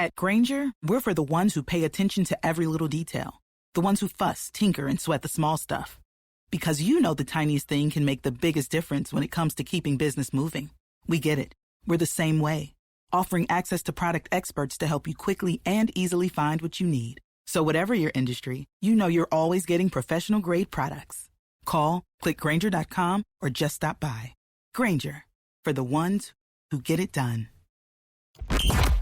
At Grainger, we're for the ones who pay attention to every little detail. The ones who fuss, tinker, and sweat the small stuff. Because you know the tiniest thing can make the biggest difference when it comes to keeping business moving. We get it. We're the same way. Offering access to product experts to help you quickly and easily find what you need. So whatever your industry, you know you're always getting professional-grade products. Call, click Grainger.com, or just stop by. Grainger, for the ones who get it done.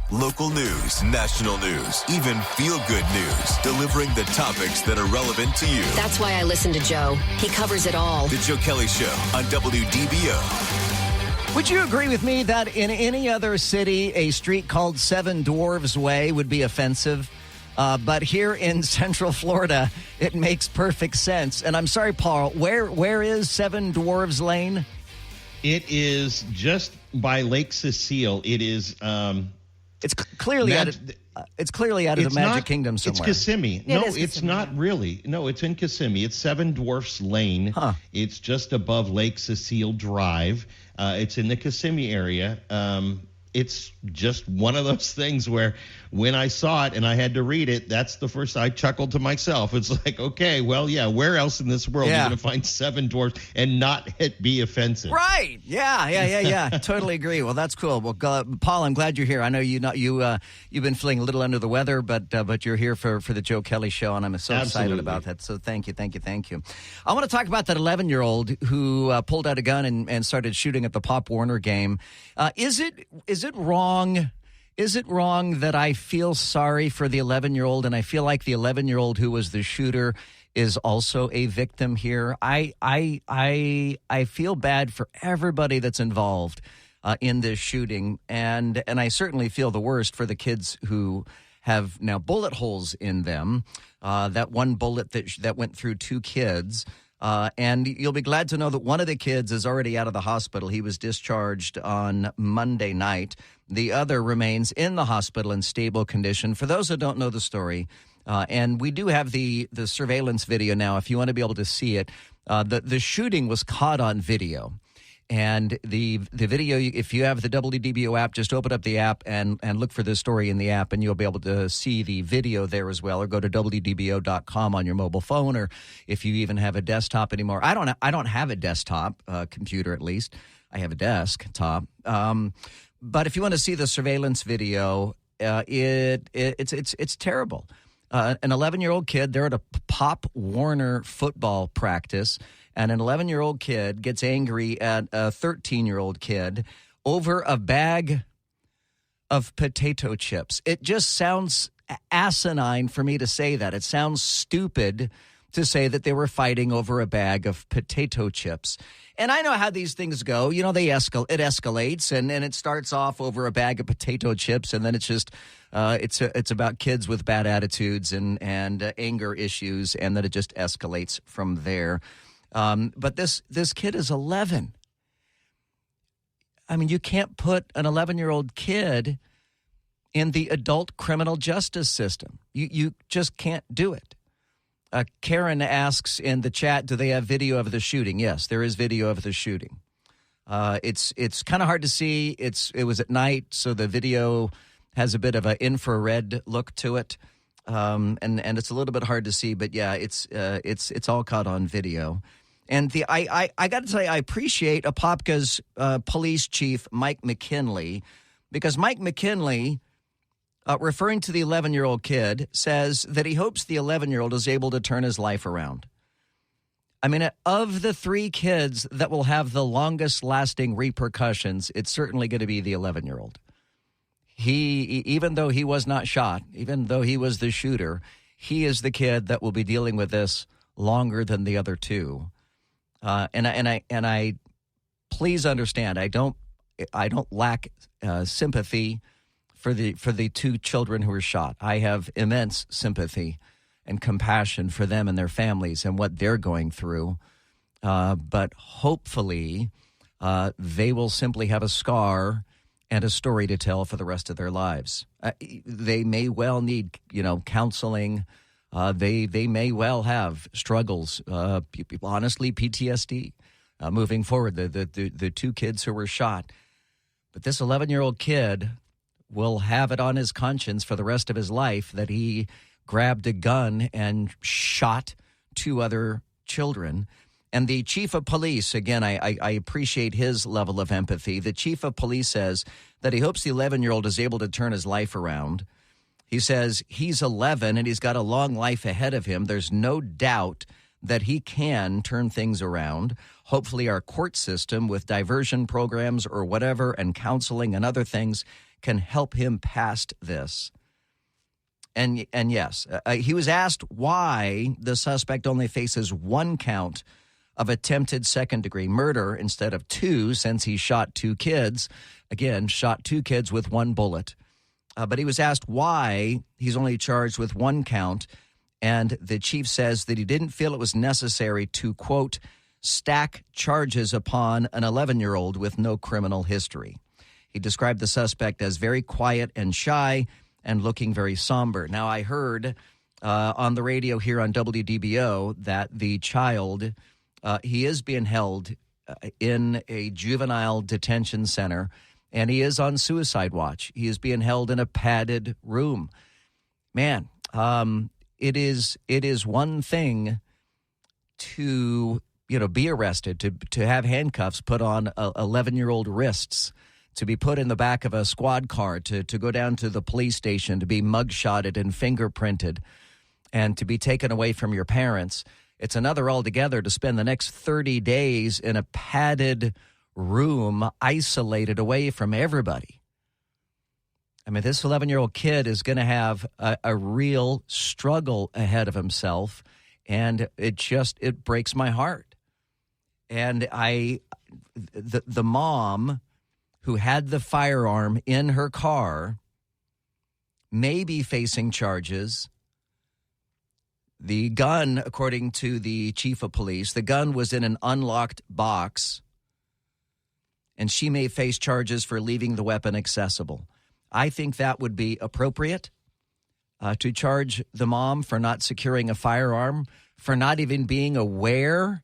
Local news, national news, even feel-good news. Delivering the topics that are relevant to you. That's why I listen to Joe. He covers it all. The Joe Kelley Show on WDBO. Would you agree with me that in any other city, a street called Seven Dwarves Way would be offensive? But here in Central Florida, it makes perfect sense. And I'm sorry, Paul, where is Seven Dwarves Lane? It is just by Lake Cecile. It is... It's clearly out of the Magic Kingdom somewhere. It's Kissimmee. Yeah, no, it's it's Kissimmee. not really. No, it's in Kissimmee. It's Seven Dwarfs Lane. Huh. It's just above Lake Cecile Drive. It's in the Kissimmee area. It's just one of those things where when I saw it and I had to read it, that's the first I chuckled to myself. It's like, okay, well, yeah, where else in this world are you going to find seven dwarfs and not it be offensive? Right. Yeah. Totally agree. Well, that's cool. Well, Paul, I'm glad you're here. I know you've been feeling a little under the weather, but you're here for the Joe Kelley Show, and I'm so excited about that. So thank you. I want to talk about that 11-year-old who pulled out a gun and started shooting at the Pop Warner game. Is it wrong? Is it wrong that I feel sorry for the 11-year-old, and I feel like the 11-year-old who was the shooter is also a victim here? I feel bad for everybody that's involved in this shooting, and I certainly feel the worst for the kids who have now bullet holes in them. That one bullet that went through two kids. And you'll be glad to know that one of the kids is already out of the hospital. He was discharged on Monday night. The other remains in the hospital in stable condition. For those that don't know the story, and we do have the surveillance video now, if you want to be able to see it, the shooting was caught on video. And the video, if you have the WDBO app, just open up the app and look for this story in the app, and you'll be able to see the video there as well. Or go to WDBO.com on your mobile phone, or if you even have a desktop anymore. I don't have a desktop computer, at least. I have a desktop. But if you want to see the surveillance video, it's terrible. An 11-year-old kid, they're at a Pop Warner football practice, and an 11-year-old kid gets angry at a 13-year-old kid over a bag of potato chips. It just sounds asinine for me to say that. It sounds stupid to say that they were fighting over a bag of potato chips. And I know how these things go. You know, it escalates, and it starts off over a bag of potato chips, and then it's just it's about kids with bad attitudes and anger issues, and then it just escalates from there. But this kid is 11. I mean, you can't put an 11-year-old kid in the adult criminal justice system. You just can't do it. Karen asks in the chat, do they have video of the shooting? Yes, there is video of the shooting. It's kind of hard to see. It was at night, so the video has a bit of an infrared look to it, and it's a little bit hard to see. But yeah, it's all caught on video. And I got to tell you, I appreciate Apopka's police chief, Mike McKinley, because Mike McKinley, referring to the 11-year-old kid, says that he hopes the 11-year-old is able to turn his life around. I mean, of the three kids that will have the longest-lasting repercussions, it's certainly going to be the 11-year-old. Even though he was not shot, even though he was the shooter, he is the kid that will be dealing with this longer than the other two. And I please understand, I don't lack sympathy for the two children who were shot. I have immense sympathy and compassion for them and their families and what they're going through. But hopefully, they will simply have a scar and a story to tell for the rest of their lives. They may well need, counseling. They may well have struggles, honestly, PTSD moving forward, the two kids who were shot. But this 11-year-old kid will have it on his conscience for the rest of his life that he grabbed a gun and shot 2 other children. And the chief of police, again, I appreciate his level of empathy. The chief of police says that he hopes the 11-year-old is able to turn his life around. He says he's 11 and he's got a long life ahead of him. There's no doubt that he can turn things around. Hopefully our court system with diversion programs or whatever and counseling and other things can help him past this. And yes, he was asked why the suspect only faces 1 count of attempted second-degree murder instead of 2, since he shot 2 kids. Again, shot 2 kids with 1 bullet. But he was asked why he's only charged with 1 count, and the chief says that he didn't feel it was necessary to, quote, stack charges upon an 11-year-old with no criminal history. He described the suspect as very quiet and shy and looking very somber. Now, I heard on the radio here on WDBO that the child, he is being held in a juvenile detention center, and he is on suicide watch. He is being held in a padded room. Man, it is one thing to, be arrested, to have handcuffs put on 11-year-old wrists, to be put in the back of a squad car, to go down to the police station, to be mugshotted and fingerprinted, and to be taken away from your parents. It's another altogether to spend the next 30 days in a padded room, isolated away from everybody. I mean, this 11-year-old kid is going to have a real struggle ahead of himself, and it breaks my heart. And the mom who had the firearm in her car may be facing charges. The gun, according to the chief of police, the gun was in an unlocked box, and she may face charges for leaving the weapon accessible. I think that would be appropriate to charge the mom for not securing a firearm, for not even being aware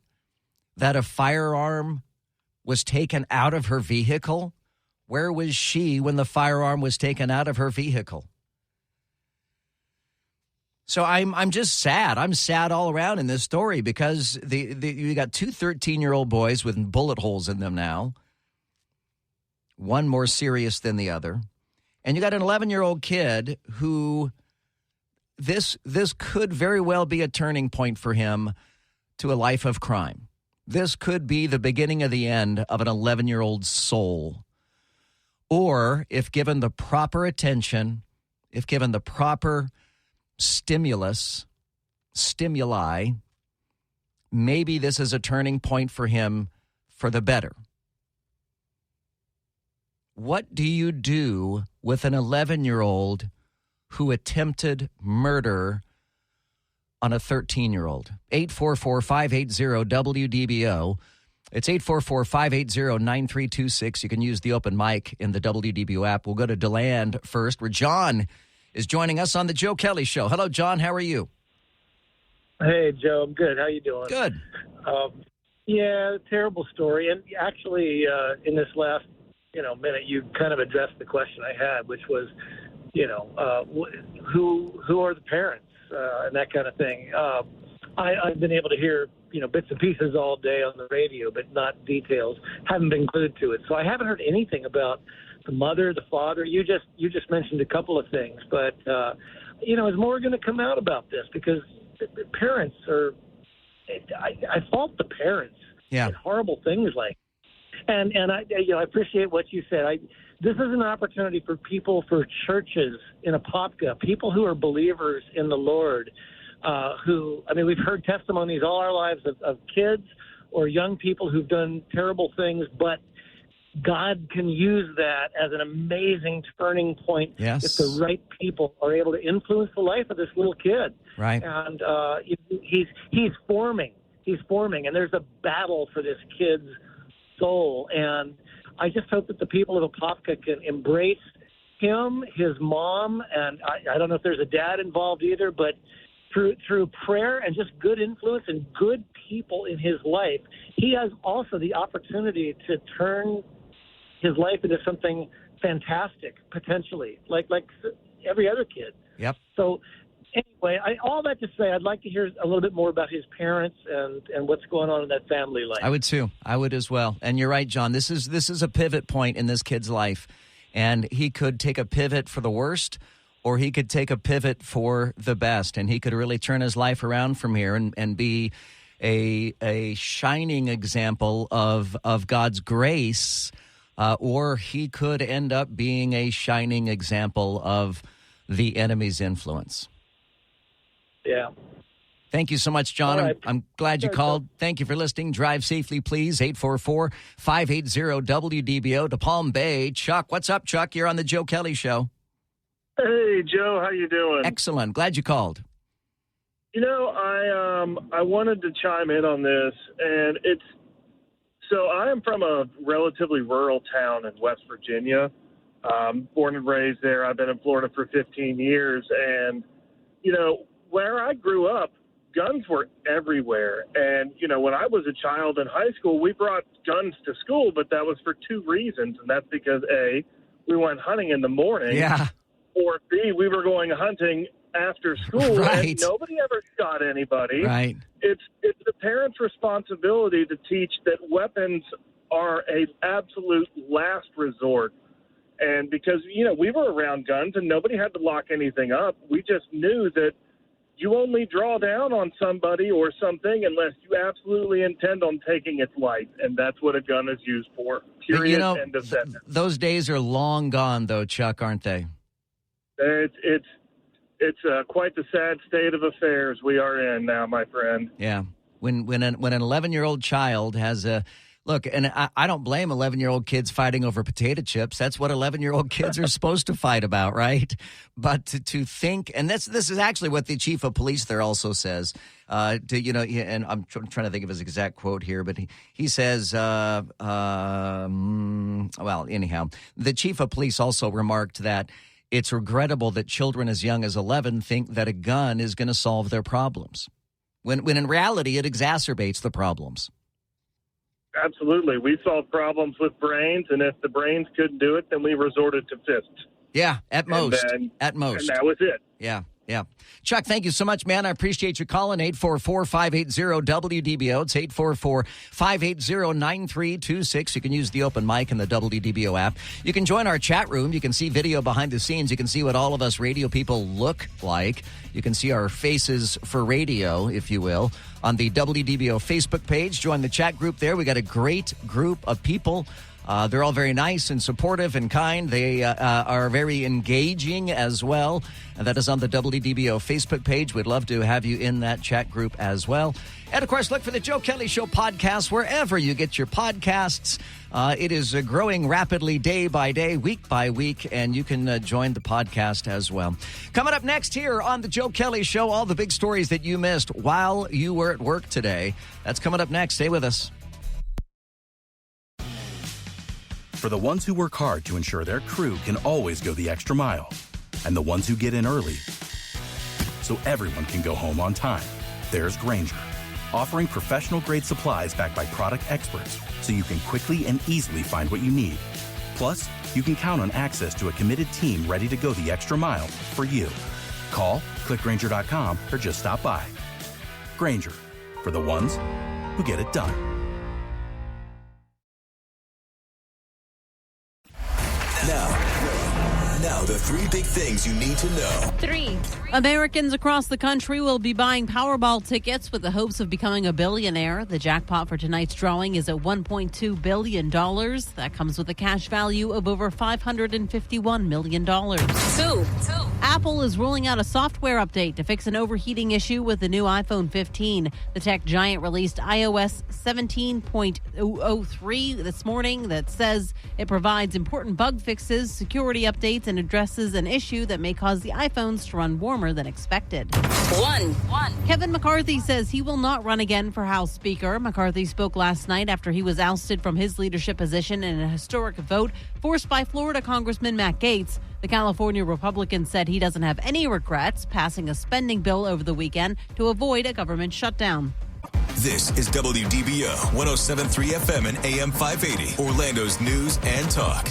that a firearm was taken out of her vehicle. Where was she when the firearm was taken out of her vehicle? So I'm just sad. I'm sad all around in this story because you got 2 13-year-old boys with bullet holes in them now, one more serious than the other. And you got an 11-year-old kid who this could very well be a turning point for him to a life of crime. This could be the beginning of the end of an 11-year-old's soul. Or if given the proper attention, if given the proper stimuli, maybe this is a turning point for him for the better. What do you do with an 11-year-old who attempted murder on a 13-year-old? 844-580-WDBO. It's 844-580-9326. You can use the open mic in the WDBO app. We'll go to DeLand first, where John is joining us on the Joe Kelley Show. Hello, John. How are you? Hey, Joe. I'm good. How you doing? Good. Yeah, terrible story. And actually, in this last minute, you kind of addressed the question I had, which was, who are the parents and that kind of thing. I've been able to hear bits and pieces all day on the radio, but not details. Haven't been glued to it, so I haven't heard anything about the mother, the father. You just mentioned a couple of things, but is more going to come out about this because the parents are. I fault the parents. Yeah. In horrible things like. And I appreciate what you said. This is an opportunity for people, for churches in Apopka, people who are believers in the Lord, we've heard testimonies all our lives of kids or young people who've done terrible things, but God can use that as an amazing turning point. Yes. If the right people are able to influence the life of this little kid. Right. And he's forming, and there's a battle for this kid's soul, and I just hope that the people of Apopka can embrace him, his mom, and I don't know if there's a dad involved either, but through prayer and just good influence and good people in his life, he has also the opportunity to turn his life into something fantastic, potentially, like every other kid. Yep. So anyway, all that to say, I'd like to hear a little bit more about his parents and what's going on in that family life. I would too. I would as well. And you're right, John. This is a pivot point in this kid's life, and he could take a pivot for the worst, or he could take a pivot for the best, and he could really turn his life around from here and be a shining example of God's grace, or he could end up being a shining example of the enemy's influence. Yeah. Thank you so much, John. Right. I'm glad you called. Thank you for listening. Drive safely, please. 844-580-WDBO to Palm Bay. Chuck, what's up, Chuck? You're on the Joe Kelley Show. Hey, Joe, how you doing? Excellent. Glad you called. You know, I wanted to chime in on this, and so I am from a relatively rural town in West Virginia. Born and raised there. I've been in Florida for 15 years, and where I grew up, guns were everywhere. And when I was a child in high school, we brought guns to school, but that was for two reasons, and that's because A, we went hunting in the morning. Yeah. Or B, we were going hunting after school, Right. and nobody ever shot anybody. Right. It's the parents' responsibility to teach that weapons are an absolute last resort. And because, we were around guns and nobody had to lock anything up, we just knew that you only draw down on somebody or something unless you absolutely intend on taking its life, and that's what a gun is used for. Period. End of sentence. Those days are long gone, though, Chuck, aren't they? It's quite the sad state of affairs we are in now, my friend. Yeah. When an 11-year-old child has a look, and I don't blame 11-year-old kids fighting over potato chips. That's what 11-year-old kids are supposed to fight about, right? But to think, and this is actually what the chief of police there also says. And I'm trying to think of his exact quote here, but he says, well, anyhow, the chief of police also remarked that it's regrettable that children as young as 11 think that a gun is going to solve their problems, when in reality it exacerbates the problems. Absolutely. We solve problems with brains, and if the brains couldn't do it, then we resorted to fists. Yeah, at most. And at most. And that was it. Yeah. Chuck, thank you so much, man. I appreciate you calling. 844-580-WDBO. It's 844-580-9326. You can use the open mic in the WDBO app. You can join our chat room. You can see video behind the scenes. You can see what all of us radio people look like. You can see our faces for radio, if you will, on the WDBO Facebook page. Join the chat group there. We got a great group of people. They're all very nice and supportive and kind. They are very engaging as well. And that is on the WDBO Facebook page. We'd love to have you in that chat group as well. And, of course, look for the Joe Kelley Show podcast wherever you get your podcasts. It is growing rapidly day by day, week by week, and you can join the podcast as well. Coming up next here on the Joe Kelley Show, all the big stories that you missed while you were at work today. That's coming up next. Stay with us. For the ones who work hard to ensure their crew can always go the extra mile, and the ones who get in early so everyone can go home on time, there's Grainger, offering professional-grade supplies backed by product experts so you can quickly and easily find what you need. Plus, you can count on access to a committed team ready to go the extra mile for you. Call, click Grainger.com, or just stop by. Grainger, for the ones who get it done. Now, the three big things you need to know. 3. Americans across the country will be buying Powerball tickets with the hopes of becoming a billionaire. The jackpot for tonight's drawing is at $1.2 billion. That comes with a cash value of over $551 million. 2. Apple is rolling out a software update to fix an overheating issue with the new iPhone 15. The tech giant released iOS 17.03 this morning that says it provides important bug fixes, security updates, and addresses an issue that may cause the iPhones to run warmer than expected. 1. Kevin McCarthy says he will not run again for House Speaker. McCarthy spoke last night after he was ousted from his leadership position in a historic vote forced by Florida Congressman Matt Gaetz. The California Republican said he doesn't have any regrets passing a spending bill over the weekend to avoid a government shutdown. This is WDBO 107.3 FM and AM 580, Orlando's news and talk.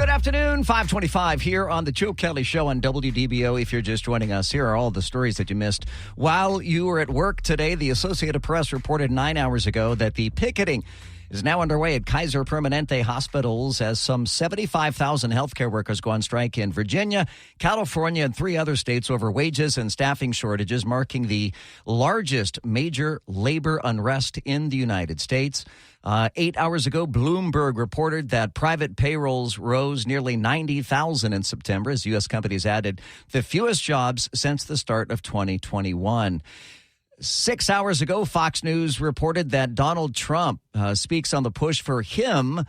Good afternoon, 525 here on the Joe Kelley Show on WDBO. If you're just joining us, here are all the stories that you missed while you were at work today. The Associated Press reported 9 hours ago that the picketing is now underway at Kaiser Permanente hospitals as some 75,000 healthcare workers go on strike in Virginia, California, and 3 other states over wages and staffing shortages, marking the largest major labor unrest in the United States. 8 hours ago, Bloomberg reported that private payrolls rose nearly 90,000 in September as U.S. companies added the fewest jobs since the start of 2021. 6 hours ago, Fox News reported that Donald Trump speaks on the push for him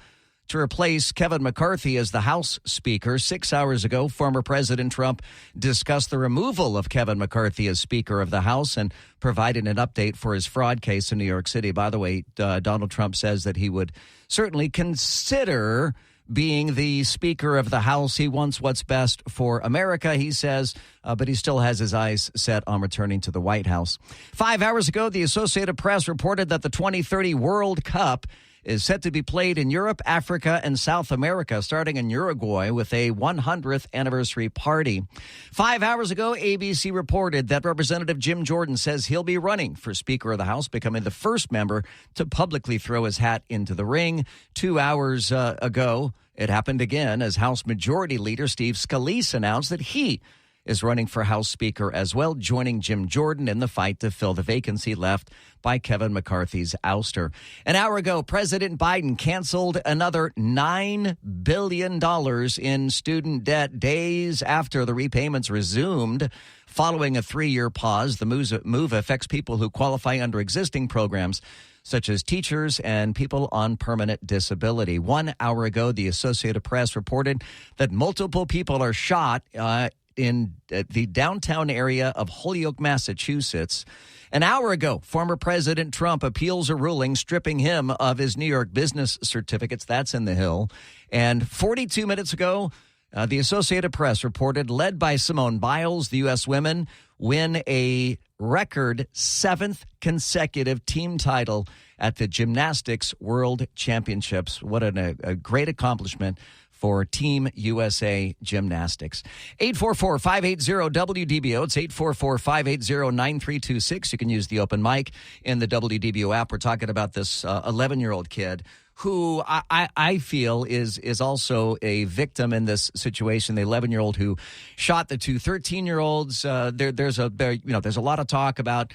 to replace Kevin McCarthy as the House Speaker. 6 hours ago, former President Trump discussed the removal of Kevin McCarthy as Speaker of the House and provided an update for his fraud case in New York City. By the way, Donald Trump says that he would certainly consider being the Speaker of the House. He wants what's best for America, he says, but he still has his eyes set on returning to the White House. 5 hours ago, the Associated Press reported that the 2030 World Cup is set to be played in Europe, Africa, and South America, starting in Uruguay with a 100th anniversary party. 5 hours ago, ABC reported that Representative Jim Jordan says he'll be running for Speaker of the House, becoming the first member to publicly throw his hat into the ring. 2 hours ago, it happened again as House Majority Leader Steve Scalise announced that he is running for House Speaker as well, joining Jim Jordan in the fight to fill the vacancy left by Kevin McCarthy's ouster. An hour ago, President Biden canceled another $9 billion in student debt days after the repayments resumed. Following a 3-year pause, the move affects people who qualify under existing programs, such as teachers and people on permanent disability. 1 hour ago, the Associated Press reported that multiple people are shot in the downtown area of Holyoke, Massachusetts. An hour ago, former President Trump appeals a ruling stripping him of his New York business certificates. That's in the Hill. And 42 minutes ago, the Associated Press reported, led by Simone Biles, the U.S. women win a record 7th consecutive team title at the Gymnastics World Championships. What a great accomplishment for Team USA Gymnastics. 844-580-WDBO. It's 844-580-9326. You can use the open mic in the WDBO app. We're talking about this 11-year-old kid who I feel is also a victim in this situation. The 11-year-old who shot the 2 13-year-olds. There's a lot of talk about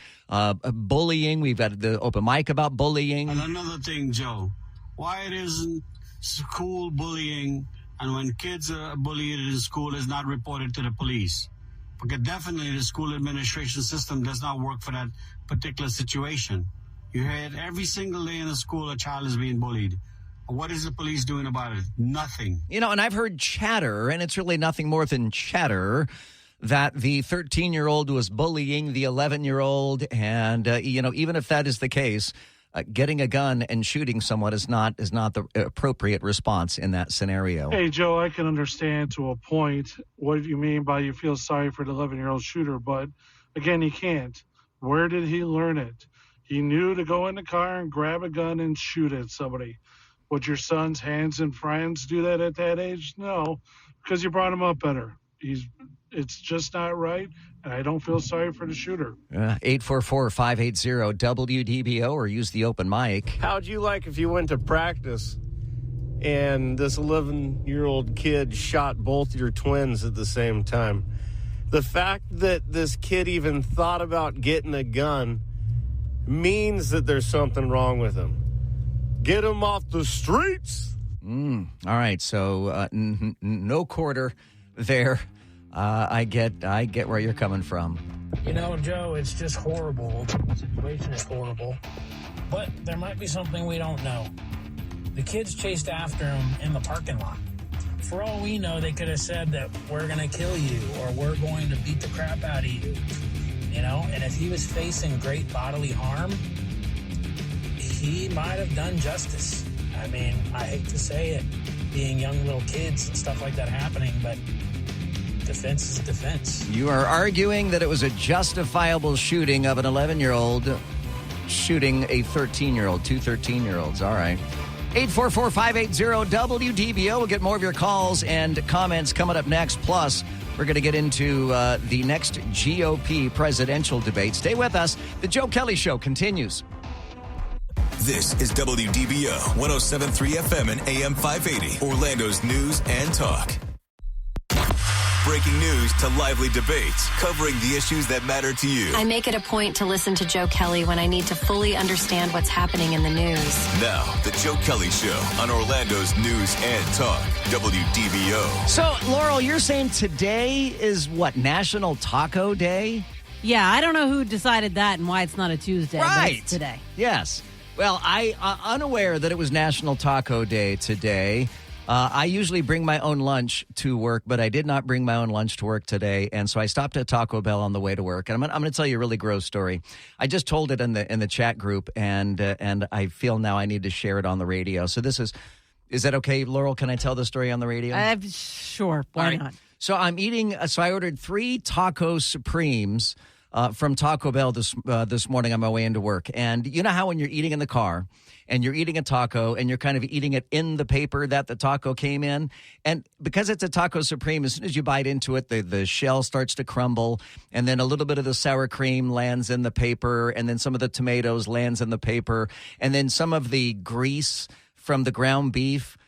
bullying. We've got the open mic about bullying. And another thing, Joe, why it isn't school bullying, and when kids are bullied in school, is not reported to the police. Because definitely the school administration system does not work for that particular situation. You hear it every single day in the school a child is being bullied. What is the police doing about it? Nothing. You know, and I've heard chatter, and it's really nothing more than chatter, that the 13-year-old was bullying the 11-year-old. And, even if that is the case, getting a gun and shooting someone is not the appropriate response in that scenario. Hey, Joe, I can understand to a point what you mean by you feel sorry for the 11-year-old shooter, but again, he can't. Where did he learn it? He knew to go in the car and grab a gun and shoot at somebody. Would your son's hands and friends do that at that age? No, because you brought him up better. It's just not right, and I don't feel sorry for the shooter. 844-580-WDBO or use the open mic. How'd you like if you went to practice and this 11-year-old kid shot both your twins at the same time? The fact that this kid even thought about getting a gun means that there's something wrong with him. Get him off the streets. All right, so no quarter there. I get where you're coming from. You know, Joe, it's just horrible. The situation is horrible. But there might be something we don't know. The kids chased after him in the parking lot. For all we know, they could have said that we're going to kill you or we're going to beat the crap out of you. You know, and if he was facing great bodily harm, he might have done justice. I mean, I hate to say it, being young little kids and stuff like that happening, but defense is defense. You are arguing that it was a justifiable shooting of an 11-year-old shooting a 13-year-old, 2 13-year-olds. All right. 844-580-WDBO. We'll get more of your calls and comments coming up next. Plus, we're going to get into the next GOP presidential debate. Stay with us. The Joe Kelley Show continues. This is WDBO 107.3 FM and AM 580, Orlando's news and talk. Breaking news to lively debates, covering the issues that matter to you. I make it a point to listen to Joe Kelley when I need to fully understand what's happening in the news. Now, the Joe Kelley Show on Orlando's news and talk, WDBO. So, Laurel, you're saying today is what, National Taco Day? Yeah, I don't know who decided that and why it's not a Tuesday. Right. But it's today. Yes. Well, I unaware that it was National Taco Day today. I usually bring my own lunch to work, but I did not bring my own lunch to work today, and so I stopped at Taco Bell on the way to work. And I'm going to tell you a really gross story. I just told it in the chat group, and I feel now I need to share it on the radio. So this is that okay, Laurel? Can I tell the story on the radio? Sure, why not? So I'm eating. So I ordered 3 Taco Supremes from Taco Bell this morning on my way into work. And you know how when you're eating in the car and you're eating a taco and you're kind of eating it in the paper that the taco came in? And because it's a Taco Supreme, as soon as you bite into it, the shell starts to crumble, and then a little bit of the sour cream lands in the paper, and then some of the tomatoes lands in the paper, and then some of the grease from the ground beef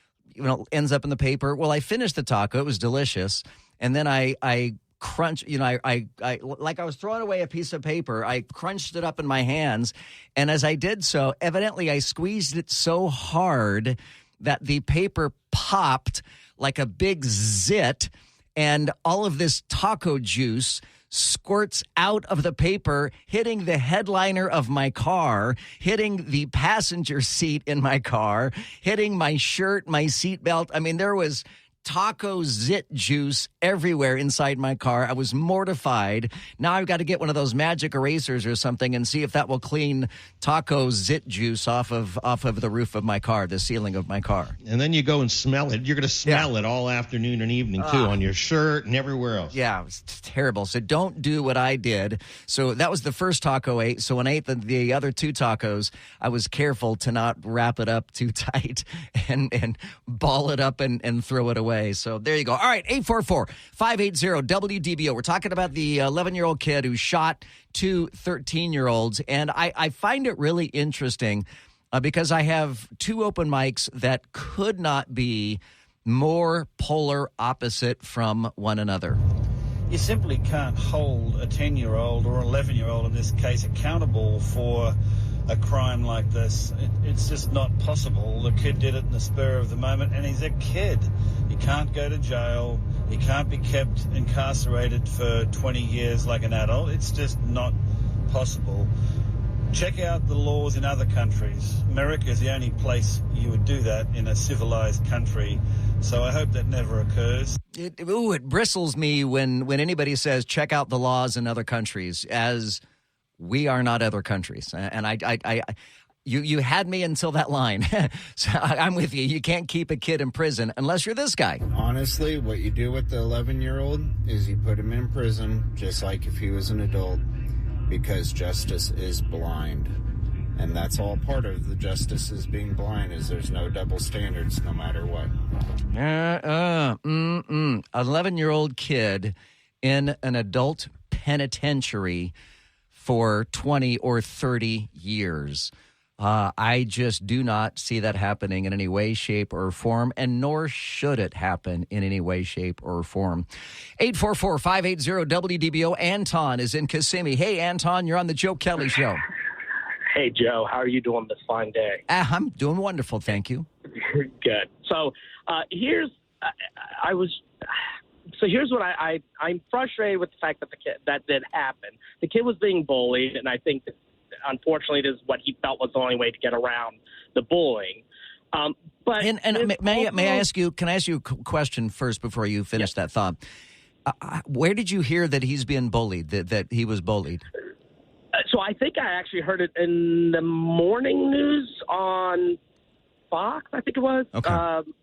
ends up in the paper. Well, I finished the taco. It was delicious. And then I crunch, I like I was throwing away a piece of paper. I crunched it up in my hands, and as I did so, evidently I squeezed it so hard that the paper popped like a big zit, and all of this taco juice squirts out of the paper, hitting the headliner of my car, hitting the passenger seat in my car, hitting my shirt, my seatbelt. I mean, there was taco zit juice everywhere inside my car. I was mortified. Now I've got to get one of those magic erasers or something and see if that will clean taco zit juice off of the roof of my car, the ceiling of my car. And then you go and smell it. You're going to smell it all afternoon and evening, too, on your shirt and everywhere else. Yeah, it was terrible. So don't do what I did. So that was the first taco I ate. So when I ate the other 2 tacos, I was careful to not wrap it up too tight and ball it up and throw it away. So there you go. All right, 844-580-WDBO. We're talking about the 11-year-old kid who shot 2 13-year-olds. And I find it really interesting because I have 2 open mics that could not be more polar opposite from one another. You simply can't hold a 10-year-old or 11-year-old in this case accountable for a crime like this. It's just not possible. The kid did it in the spur of the moment, and he's a kid. He can't go to jail. He can't be kept incarcerated for 20 years like an adult. It's just not possible. Check out the laws in other countries. America is the only place you would do that in a civilized country. So I hope that never occurs. It bristles me when anybody says check out the laws in other countries, as we are not other countries. And you had me until that line. So I'm with you. You can't keep a kid in prison unless you're this guy. Honestly, what you do with the 11-year-old is you put him in prison just like if he was an adult, because justice is blind. And that's all part of the justice is being blind, is there's no double standards no matter what. 11-year-old kid in an adult penitentiary for 20 or 30 years. I just do not see that happening in any way, shape, or form, and nor should it happen in any way, shape, or form. 844-580-WDBO. Anton is in Kissimmee. Hey, Anton, you're on the Joe Kelley Show. Hey, Joe. How are you doing this fine day? I'm doing wonderful, thank you. Good. So here's what I'm frustrated with the fact that that did happen. The kid was being bullied, and I think that, unfortunately, this is what he felt was the only way to get around the bullying. But may I ask you? Can I ask you a question first before you finish that thought? Where did you hear that he's being bullied? That he was bullied? So I think I actually heard it in the morning news on Fox. I think it was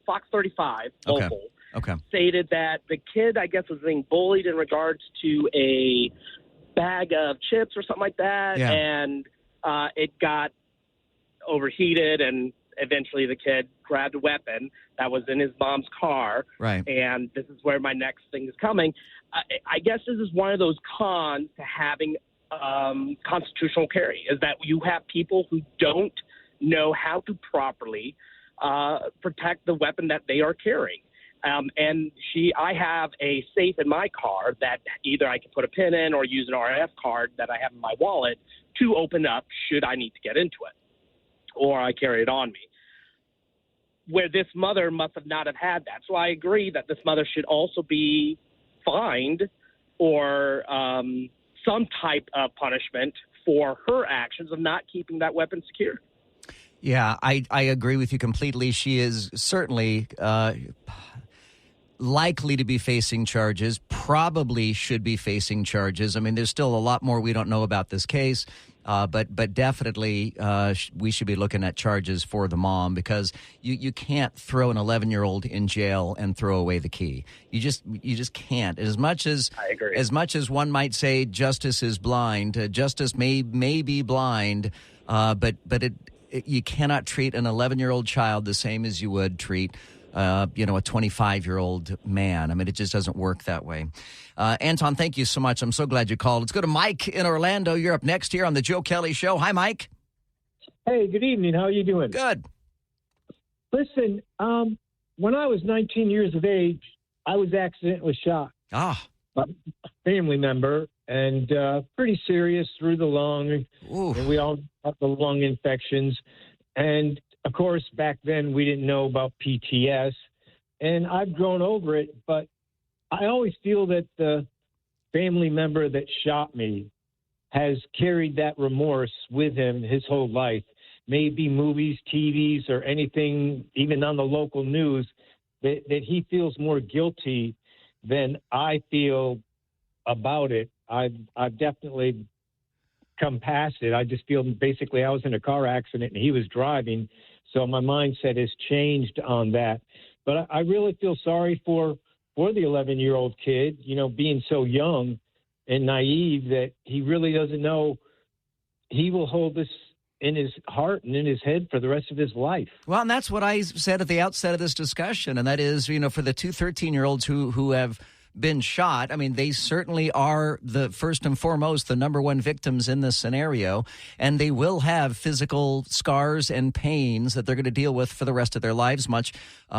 Fox 35 local. Okay. Stated that the kid, I guess, was being bullied in regards to a bag of chips or something like that, and it got overheated, and eventually the kid grabbed a weapon that was in his mom's car. Right. And this is where my next thing is coming. I guess this is one of those cons to having constitutional carry, is that you have people who don't know how to properly protect the weapon that they are carrying. I have a safe in my car that either I can put a pin in or use an RF card that I have in my wallet to open up should I need to get into it, or I carry it on me. Where this mother must have not have had that. So I agree that this mother should also be fined or some type of punishment for her actions of not keeping that weapon secure. Yeah, I agree with you completely. She is certainly likely to be facing charges, probably should be facing charges. I mean, there's still a lot more we don't know about this case, but definitely we should be looking at charges for the mom, because you can't throw an 11-year-old in jail and throw away the key. You just can't. As much as I agree. As much as one might say justice is blind, justice may be blind, but you cannot treat an 11-year-old child the same as you would treat a 25-year-old man. I mean, it just doesn't work that way. Anton, thank you so much. I'm so glad you called. Let's go to Mike in Orlando. You're up next here on the Joe Kelley Show. Hi, Mike. Hey, good evening. How are you doing? Good. Listen, when I was 19 years of age, I was accidentally shot by a family member, and pretty serious through the lung. Ooh. And we all have the lung infections. And of course, back then we didn't know about PTS, and I've grown over it, but I always feel that the family member that shot me has carried that remorse with him his whole life. Maybe movies, TVs, or anything, even on the local news, that he feels more guilty than I feel about it. I've definitely come past it. I just feel basically I was in a car accident and he was driving, so my mindset has changed on that. But I really feel sorry for the 11-year-old kid, being so young and naive that he really doesn't know he will hold this in his heart and in his head for the rest of his life. Well, and that's what I said at the outset of this discussion, and that is, for the two 13-year-olds who have been shot, I mean, they certainly are the first and foremost the number one victims in this scenario, and they will have physical scars and pains that they're going to deal with for the rest of their lives, much,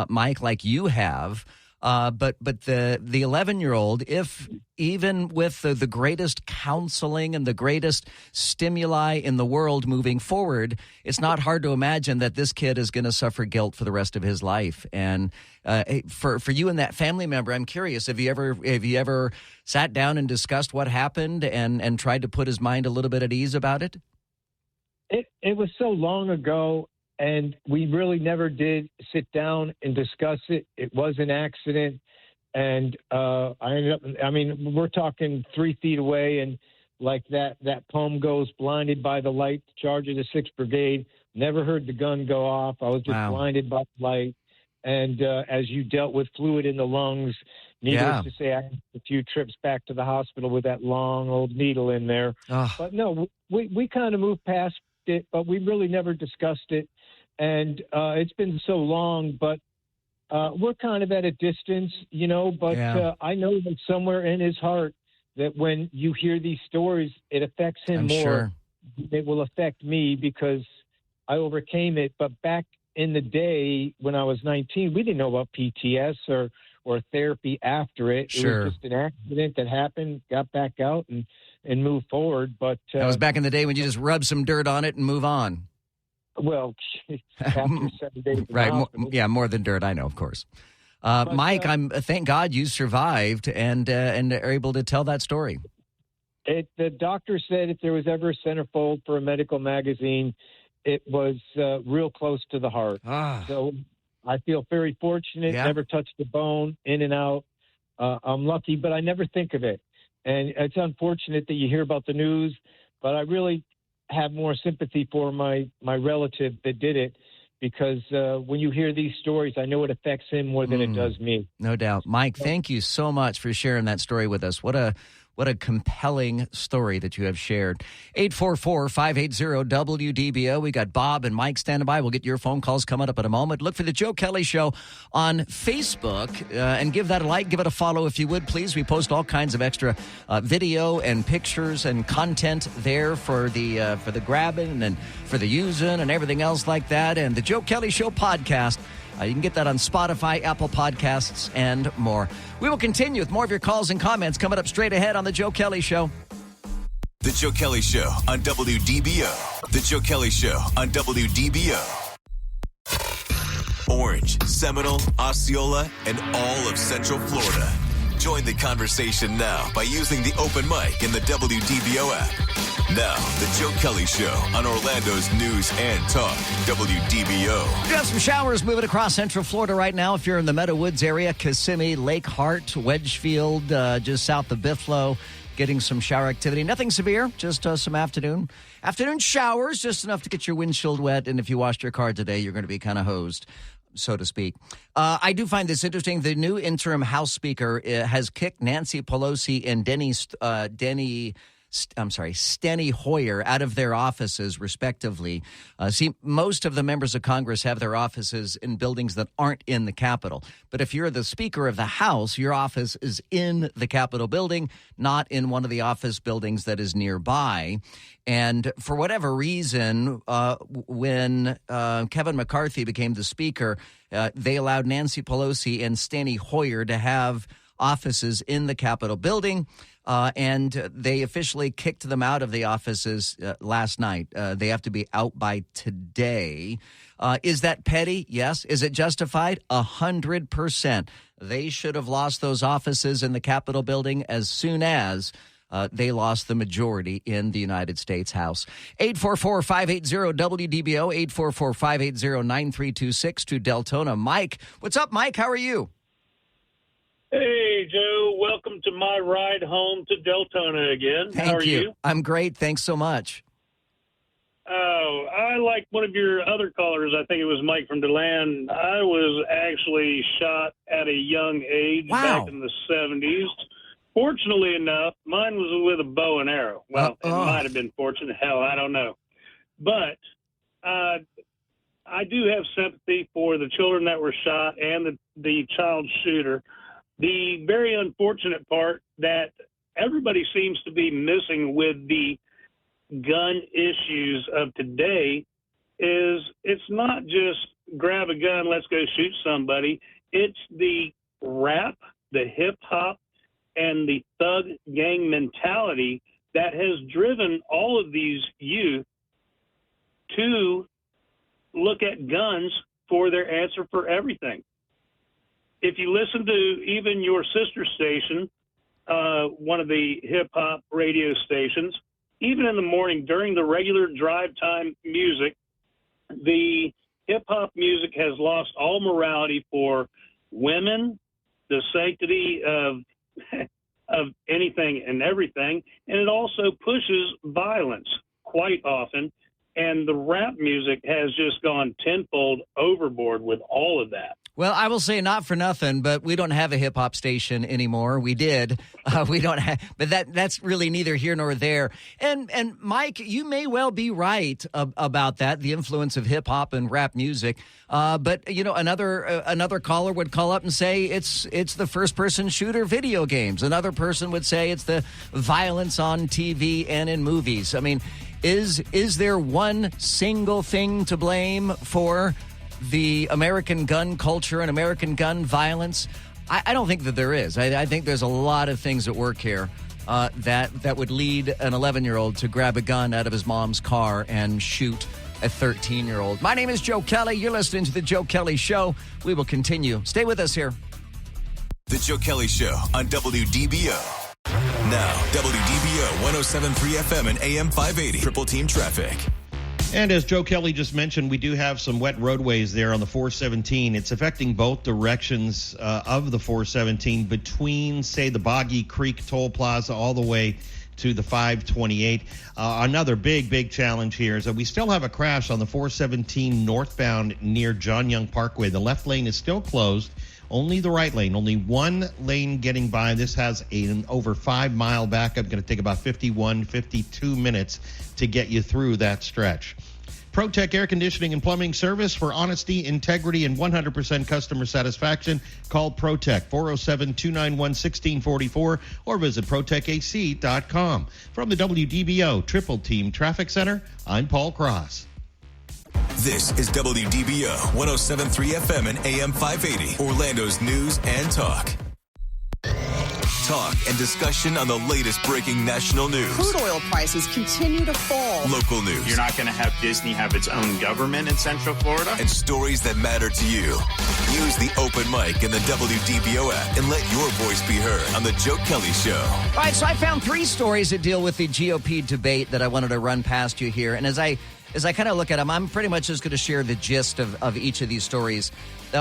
Mike, like you have. But the 11-year-old, if even with the greatest counseling and the greatest stimuli in the world moving forward, it's not hard to imagine that this kid is going to suffer guilt for the rest of his life. And for you and that family member, I'm curious, have you ever sat down and discussed what happened and tried to put his mind a little bit at ease about it? It was so long ago. And we really never did sit down and discuss it. It was an accident. And I ended up, we're talking 3 feet away. And like that poem goes, blinded by the light, charge of the 6th Brigade. Never heard the gun go off. I was just blinded by the light. And as you dealt with fluid in the lungs, needless to say, I had a few trips back to the hospital with that long old needle in there. But no, we kind of moved past it, but we really never discussed it. And it's been so long, but we're kind of at a distance, but I know that somewhere in his heart that when you hear these stories, it affects him more. Sure. It will affect me because I overcame it. But back in the day when I was 19, we didn't know about PTS or therapy after it. Sure. It was just an accident that happened, got back out and moved forward. But that was back in the day when you just rub some dirt on it and move on. Well, after 7 days. Right. More than dirt. I know, of course. Mike, thank God you survived and are able to tell that story. The doctor said if there was ever a centerfold for a medical magazine, it was real close to the heart. So I feel very fortunate, never touched a bone, in and out. I'm lucky, but I never think of it. And it's unfortunate that you hear about the news, but I really have more sympathy for my relative that did it, because when you hear these stories, I know it affects him more than it does me. No doubt. Mike, thank you so much for sharing that story with us. What a What a compelling story that you have shared. 844-580-WDBO. We got Bob and Mike standing by. We'll get your phone calls coming up in a moment. Look for the Joe Kelley Show on Facebook and give that a like. Give it a follow if you would, please. We post all kinds of extra video and pictures and content there for the grabbing and for the using and everything else like that. And the Joe Kelley Show podcast. You can get that on Spotify, Apple Podcasts, and more. We will continue with more of your calls and comments coming up straight ahead on The Joe Kelley Show. The Joe Kelley Show on WDBO. The Joe Kelley Show on WDBO. Orange, Seminole, Osceola, and all of Central Florida. Join the conversation now by using the open mic in the WDBO app. Now, the Joe Kelley Show on Orlando's News and Talk, WDBO. We have some showers moving across Central Florida right now. If you're in the Meadow Woods area, Kissimmee, Lake Hart, Wedgefield, just south of Bithlo, getting some shower activity. Nothing severe, just some afternoon showers, just enough to get your windshield wet. And if you washed your car today, you're going to be kind of hosed, so to speak. I do find this interesting. The new interim House Speaker has kicked Nancy Pelosi and Steny Hoyer out of their offices, respectively. See, most of the members of Congress have their offices in buildings that aren't in the Capitol. But if you're the Speaker of the House, your office is in the Capitol building, not in one of the office buildings that is nearby. And for whatever reason, when Kevin McCarthy became the Speaker, they allowed Nancy Pelosi and Steny Hoyer to have offices in the Capitol building. And they officially kicked them out of the offices last night. They have to be out by today. Is that petty? Yes. Is it justified? 100%. They should have lost those offices in the Capitol building as soon as they lost the majority in the United States House. 844-580-WDBO, 844-580-9326 to Deltona. Mike. What's up, Mike? How are you? Hey, Joe. Welcome to my ride home to Deltona again. Thank How are you? I'm great. Thanks so much. Oh, I like one of your other callers. I think it was Mike from DeLand. I was actually shot at a young age back in the 70s. Fortunately enough, mine was with a bow and arrow. Well, it might have been fortunate. Hell, I don't know. But I do have sympathy for the children that were shot and the child shooter. The very unfortunate part that everybody seems to be missing with the gun issues of today is it's not just grab a gun, let's go shoot somebody. It's the rap, the hip-hop, and the thug gang mentality that has driven all of these youth to look at guns for their answer for everything. If you listen to even your sister station, one of the hip-hop radio stations, even in the morning during the regular drive time music, the hip-hop music has lost all morality for women, the sanctity of anything and everything, and it also pushes violence quite often, and the rap music has just gone tenfold overboard with all of that. Well, I will say not for nothing, but we don't have a hip-hop station anymore. We did. We don't have, but that's really neither here nor there. And Mike, you may well be right about that, the influence of hip-hop and rap music. But, you know, another caller would call up and say it's the first-person shooter video games. Another person would say it's the violence on TV and in movies. I mean, is there one single thing to blame for the American gun culture and American gun violence? I don't think that there is. I think there's a lot of things at work here that would lead an 11-year-old to grab a gun out of his mom's car and shoot a 13-year-old. My name is Joe Kelley. You're listening to The Joe Kelley Show. We will continue. Stay with us here. The Joe Kelley Show on WDBO. Now, WDBO 107.3 FM and AM 580. Triple Team Traffic. And as Joe Kelley just mentioned, we do have some wet roadways there on the 417. It's affecting both directions of the 417 between, say, the Boggy Creek Toll Plaza all the way to the 528. Another big challenge here is that we still have a crash on the 417 northbound near John Young Parkway. The left lane is still closed. Only the right lane, only one lane getting by. This has an over 5 mile backup. Going to take about 52 minutes to get you through that stretch. ProTech Air Conditioning and Plumbing Service for honesty, integrity, and 100% customer satisfaction. Call ProTech 407-291-1644 or visit ProTechAC.com. From the WDBO Triple Team Traffic Center, I'm Paul Cross. This is WDBO 107.3 FM and AM 580, Orlando's news and talk. Talk and discussion on the latest breaking national news. Crude oil prices continue to fall. Local news. You're not going to have Disney have its own government in Central Florida. And stories that matter to you. Use the open mic in the WDBO app and let your voice be heard on the Joe Kelley Show. All right, so I found 3 stories that deal with the GOP debate that I wanted to run past you here. And as I kind of look at them, I'm pretty much just going to share the gist of each of these stories.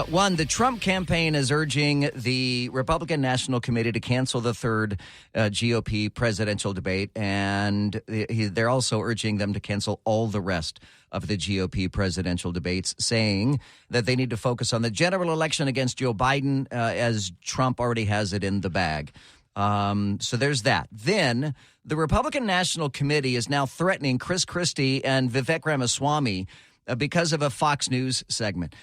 One, the Trump campaign is urging the Republican National Committee to cancel the third GOP presidential debate, and they're also urging them to cancel all the rest of the GOP presidential debates, saying that they need to focus on the general election against Joe Biden, as Trump already has it in the bag. So there's that. Then the Republican National Committee is now threatening Chris Christie and Vivek Ramaswamy because of a Fox News segment.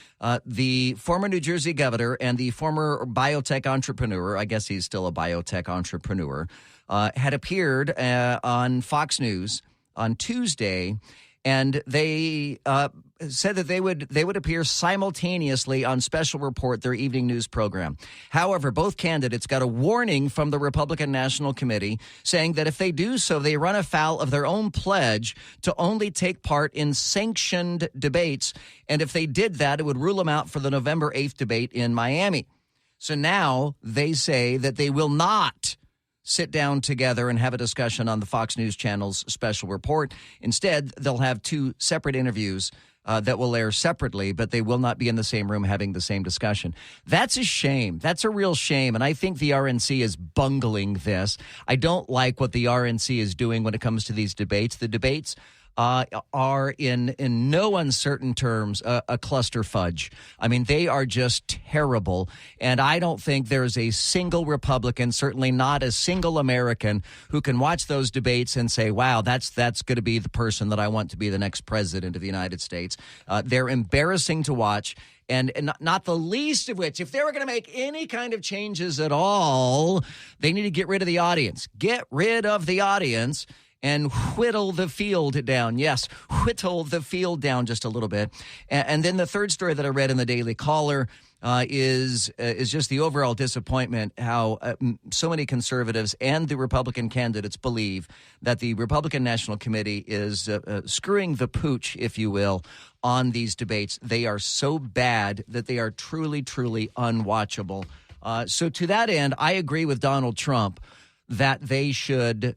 The former New Jersey governor and the former biotech entrepreneur, I guess he's still a biotech entrepreneur, had appeared on Fox News on Tuesday, and they said that they would appear simultaneously on Special Report, their evening news program. However, both candidates got a warning from the Republican National Committee saying that if they do so, they run afoul of their own pledge to only take part in sanctioned debates. And if they did that, it would rule them out for the November 8th debate in Miami. So now they say that they will not sit down together and have a discussion on the Fox News Channel's Special Report. Instead, they'll have 2 separate interviews that will air separately, but they will not be in the same room having the same discussion. That's a shame. That's a real shame. And I think the RNC is bungling this. I don't like what the RNC is doing when it comes to these debates. The debates are in no uncertain terms a cluster fudge. I mean, they are just terrible. And I don't think there's a single Republican, certainly not a single American, who can watch those debates and say, wow, that's going to be the person that I want to be the next president of the United States. They're embarrassing to watch. And not the least of which, if they were going to make any kind of changes at all, they need to get rid of the audience. Get rid of the audience and whittle the field down. Yes, whittle the field down just a little bit. And then the third story that I read in the Daily Caller is just the overall disappointment how so many conservatives and the Republican candidates believe that the Republican National Committee is screwing the pooch, if you will, on these debates. They are so bad that they are truly, truly unwatchable. So to that end, I agree with Donald Trump that they should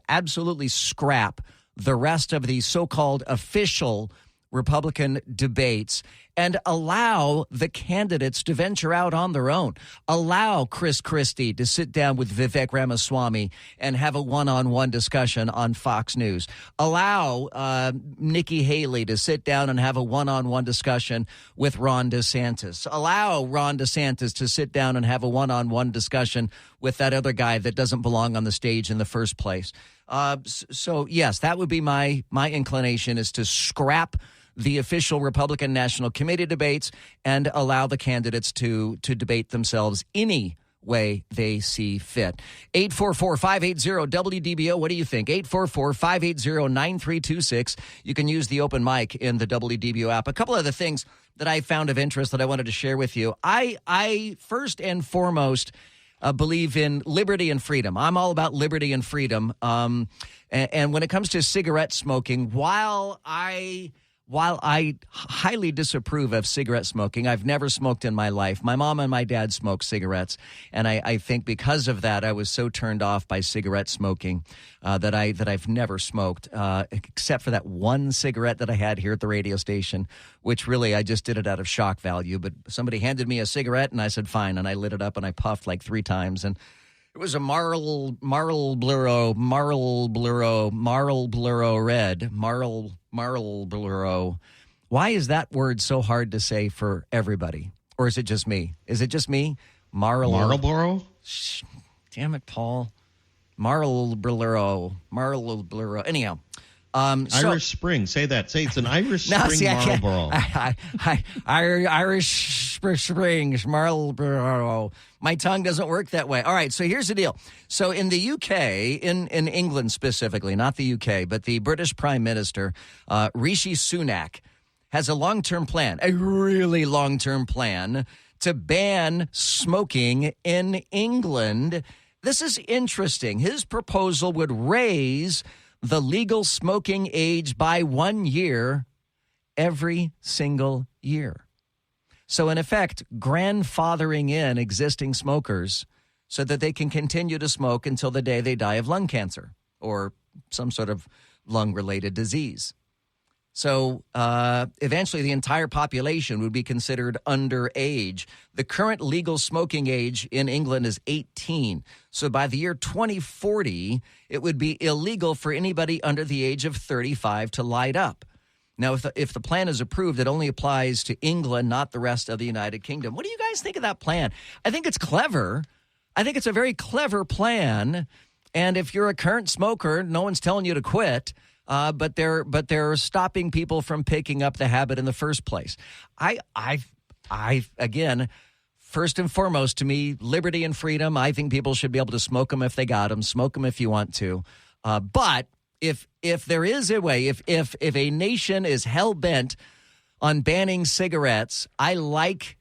absolutely scrap the rest of the so-called official Republican debates and allow the candidates to venture out on their own. Allow Chris Christie to sit down with Vivek Ramaswamy and have a one-on-one discussion on Fox News. Allow Nikki Haley to sit down and have a one-on-one discussion with Ron DeSantis. Allow Ron DeSantis to sit down and have a one-on-one discussion with that other guy that doesn't belong on the stage in the first place. So yes, that would be my inclination, is to scrap the official Republican National Committee debates and allow the candidates to debate themselves any way they see fit. 844-580-WDBO. What do you think? 844-580-9326. You can use the open mic in the WDBO app. A couple of the things that I found of interest that I wanted to share with you. I first and foremost believe in liberty and freedom. I'm all about liberty and freedom. And when it comes to cigarette smoking, while I highly disapprove of cigarette smoking, I've never smoked in my life. My mom and my dad smoked cigarettes, and I think because of that, I was so turned off by cigarette smoking that I've never smoked, except for that one cigarette that I had here at the radio station, which really I just did it out of shock value. But somebody handed me a cigarette, and I said, fine, and I lit it up, and I puffed like 3 times, and It was a Marlboro red. Marlboro. Why is that word so hard to say for everybody? Or is it just me? Is it just me? Marlboro? Damn it, Paul. Marlboro. Anyhow. Irish Spring. Say that. Say it's an Irish Spring Marlboro. Irish Springs Marlboro. My tongue doesn't work that way. All right, so here's the deal. So in the UK, in England specifically, not the UK, but the British Prime Minister, Rishi Sunak, has a long-term plan, a really long-term plan to ban smoking in England. This is interesting. His proposal would raise the legal smoking age by 1 year every single year. So, in effect, grandfathering in existing smokers so that they can continue to smoke until the day they die of lung cancer or some sort of lung-related disease. So, eventually, the entire population would be considered underage. The current legal smoking age in England is 18. So, by the year 2040, it would be illegal for anybody under the age of 35 to light up. Now, if the plan is approved, it only applies to England, not the rest of the United Kingdom. What do you guys think of that plan? I think it's clever. I think it's a very clever plan. And if you're a current smoker, no one's telling you to quit. But they're stopping people from picking up the habit in the first place. I again, first and foremost, to me, liberty and freedom. I think people should be able to smoke them if they got them. Smoke them if you want to. But if there is a way, if a nation is hell bent on banning cigarettes, I like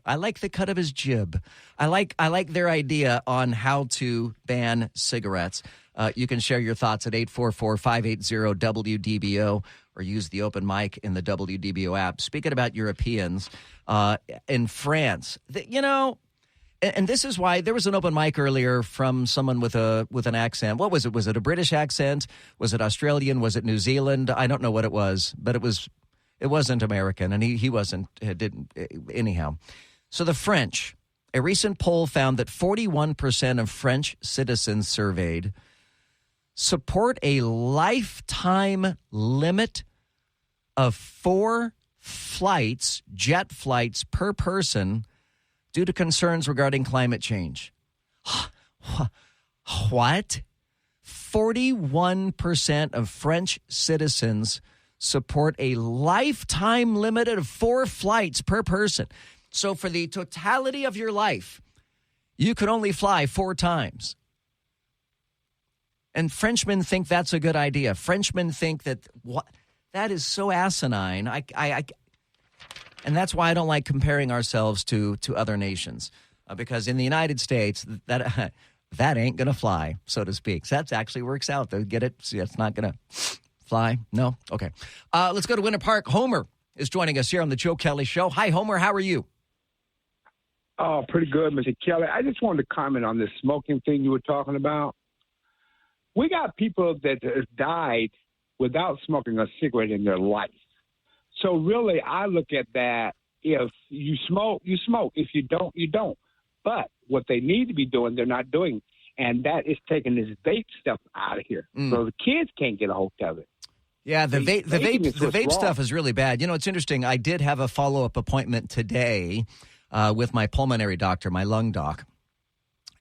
the cut of his jib. I like their idea on how to ban cigarettes. You can share your thoughts at 844-580-WDBO or use the open mic in the WDBO app. Speaking about Europeans, in France, and this is why there was an open mic earlier from someone with an accent. What was it? Was it a British accent? Was it Australian? Was it New Zealand? I don't know what it was, but it wasn't American, and he wasn't. Didn't anyhow. So the French, a recent poll found that 41% of French citizens surveyed support a lifetime limit of 4 jet flights per person due to concerns regarding climate change. What? 41% of French citizens support a lifetime limit of 4 flights per person. So for the totality of your life, you could only fly 4 times. And Frenchmen think that's a good idea. Frenchmen think that that is so asinine. And that's why I don't like comparing ourselves to other nations, because in the United States, that ain't going to fly, so to speak. So that actually works out. They get it? See, it's not going to fly? No? Okay. Let's go to Winter Park. Homer is joining us here on the Joe Kelley Show. Hi, Homer. How are you? Oh, pretty good, Mr. Kelley. I just wanted to comment on this smoking thing you were talking about. We got people that have died without smoking a cigarette in their life. So really, I look at that. If you smoke, you smoke. If you don't, you don't. But what they need to be doing, they're not doing. And that is taking this vape stuff out of here. So the kids can't get a hold of it. Yeah, the vape stuff is really bad. You know, it's interesting. I did have a follow-up appointment today with my pulmonary doctor, my lung doc.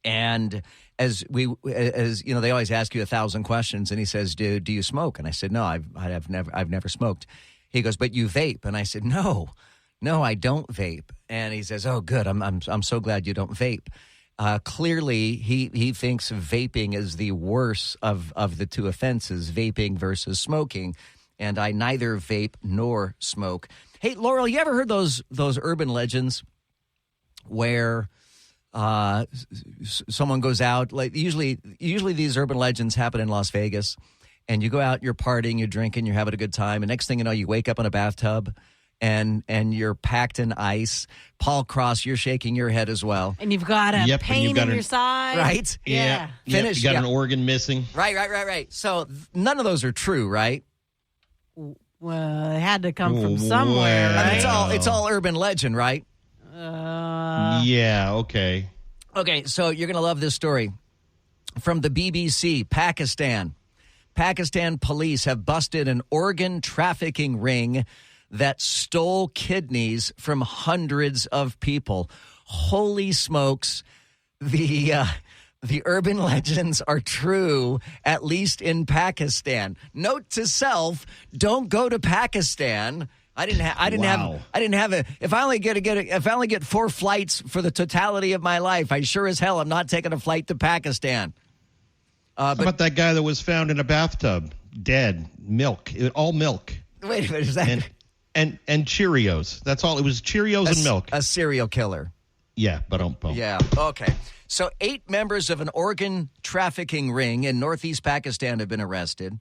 And as you know, they always ask you 1,000 questions, and he says, "Do you smoke?" And I said, "No, I've never smoked." He goes, "But you vape?" And I said, "No, I don't vape." And he says, "Oh, good. I'm so glad you don't vape." Clearly, he thinks vaping is the worst of the two offenses, vaping versus smoking. And I neither vape nor smoke. Hey, Laurel, you ever heard those urban legends where someone goes out? Like usually these urban legends happen in Las Vegas, and you go out, you're partying, you're drinking, you're having a good time, and next thing you know, you wake up in a bathtub. And you're packed in ice. Paul Cross, you're shaking your head as well. And you've got a pain in your side. Right? Yeah. Finish. You got an organ missing. Right. So none of those are true, right? Well, it had to come from somewhere, right? It's all urban legend, right? Yeah, okay. Okay, so you're going to love this story. From the BBC, Pakistan. Pakistan police have busted an organ trafficking ring that stole kidneys from hundreds of people. Holy smokes. The urban legends are true, at least in Pakistan. Note to self, don't go to Pakistan. I didn't have it. If I only get 4 flights for the totality of my life, I sure as hell am not taking a flight to Pakistan. How about that guy that was found in a bathtub, dead, all milk? Wait a minute, is that and Cheerios? That's all. It was Cheerios and milk. A serial killer. Yeah, but yeah. Okay. So 8 members of an organ trafficking ring in northeast Pakistan have been arrested.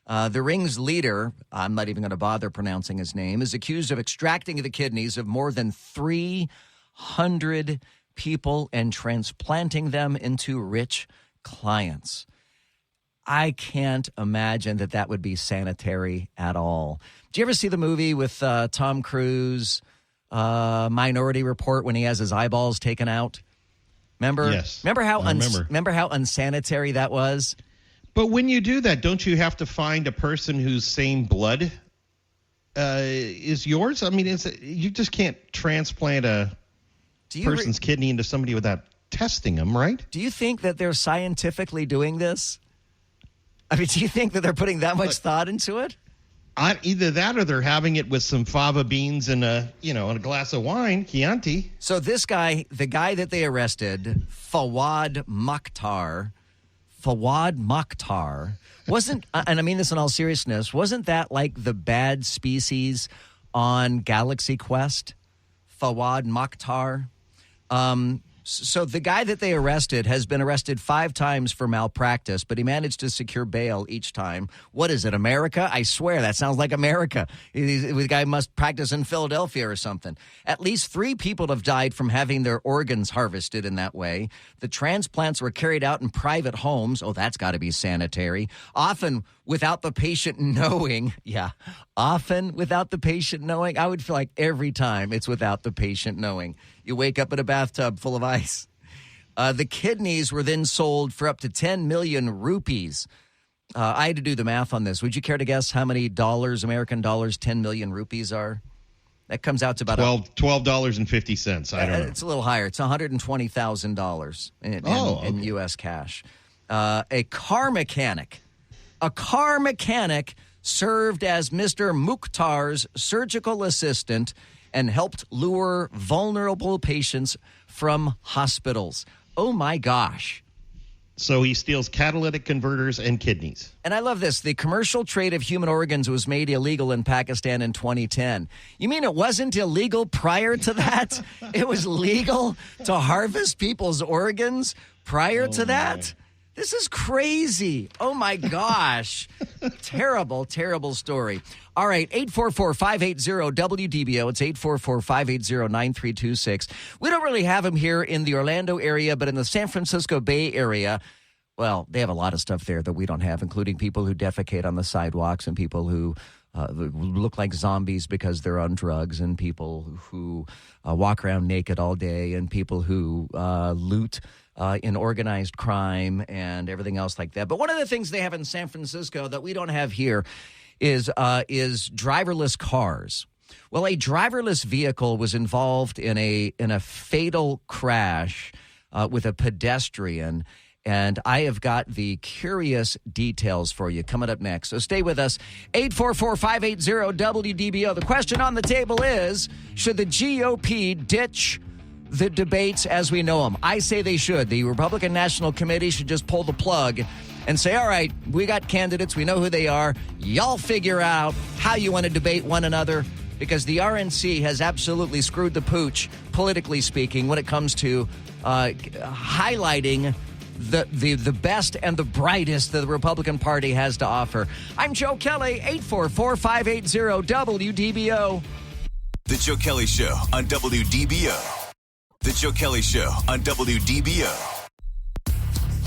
The ring's leader, I'm not even going to bother pronouncing his name, is accused of extracting the kidneys of more than 300 people and transplanting them into rich clients. I can't imagine that would be sanitary at all. Do you ever see the movie with Tom Cruise, Minority Report, when he has his eyeballs taken out? Remember? Yes. Remember how unsanitary that was? But when you do that, don't you have to find a person whose same blood is yours? I mean, you just can't transplant a person's kidney into somebody without testing them, right? Do you think that they're scientifically doing this? I mean, do you think that they're putting that much thought into it? Either that or they're having it with some fava beans and a glass of wine, Chianti. So this guy, the guy that they arrested, Fawad Mokhtar, wasn't, and I mean this in all seriousness, wasn't that like the bad species on Galaxy Quest? Fawad Mokhtar. So the guy that they arrested has been arrested 5 times for malpractice, but he managed to secure bail each time. What is it, America? I swear, that sounds like America. The guy must practice in Philadelphia or something. At least 3 people have died from having their organs harvested in that way. The transplants were carried out in private homes. Oh, that's got to be sanitary. Often without the patient knowing. Yeah, often without the patient knowing. I would feel like every time it's without the patient knowing. You wake up in a bathtub full of ice. The kidneys were then sold for up to 10 million rupees. I had to do the math on this. Would you care to guess how many American dollars, 10 million rupees are? That comes out to about $12.50. I don't know. It's a little higher. It's $120,000 in U.S. cash. A car mechanic served as Mr. Mukhtar's surgical assistant and helped lure vulnerable patients from hospitals. Oh, my gosh. So he steals catalytic converters and kidneys. And I love this. The commercial trade of human organs was made illegal in Pakistan in 2010. You mean it wasn't illegal prior to that? It was legal to harvest people's organs prior to that? This is crazy. Oh, my gosh. Terrible, terrible story. All right, 844-580-WDBO. It's 844-580-9326. We don't really have them here in the Orlando area, but in the San Francisco Bay Area, well, they have a lot of stuff there that we don't have, including people who defecate on the sidewalks and people who look like zombies because they're on drugs and people who walk around naked all day and people who loot in organized crime and everything else like that. But one of the things they have in San Francisco that we don't have here is driverless cars. Well, a driverless vehicle was involved in a fatal crash with a pedestrian, and I have got the curious details for you coming up next. So stay with us. 844-580-WDBO. The question on the table is, should the GOP ditch the debates as we know them? I say they should. The Republican National Committee should just pull the plug and say, all right, we got candidates. We know who they are. Y'all figure out how you want to debate one another, because the RNC has absolutely screwed the pooch, politically speaking, when it comes to highlighting the best and the brightest that the Republican Party has to offer. I'm Joe Kelley, 844-580-WDBO. The Joe Kelley Show on WDBO. The Joe Kelley Show on WDBO.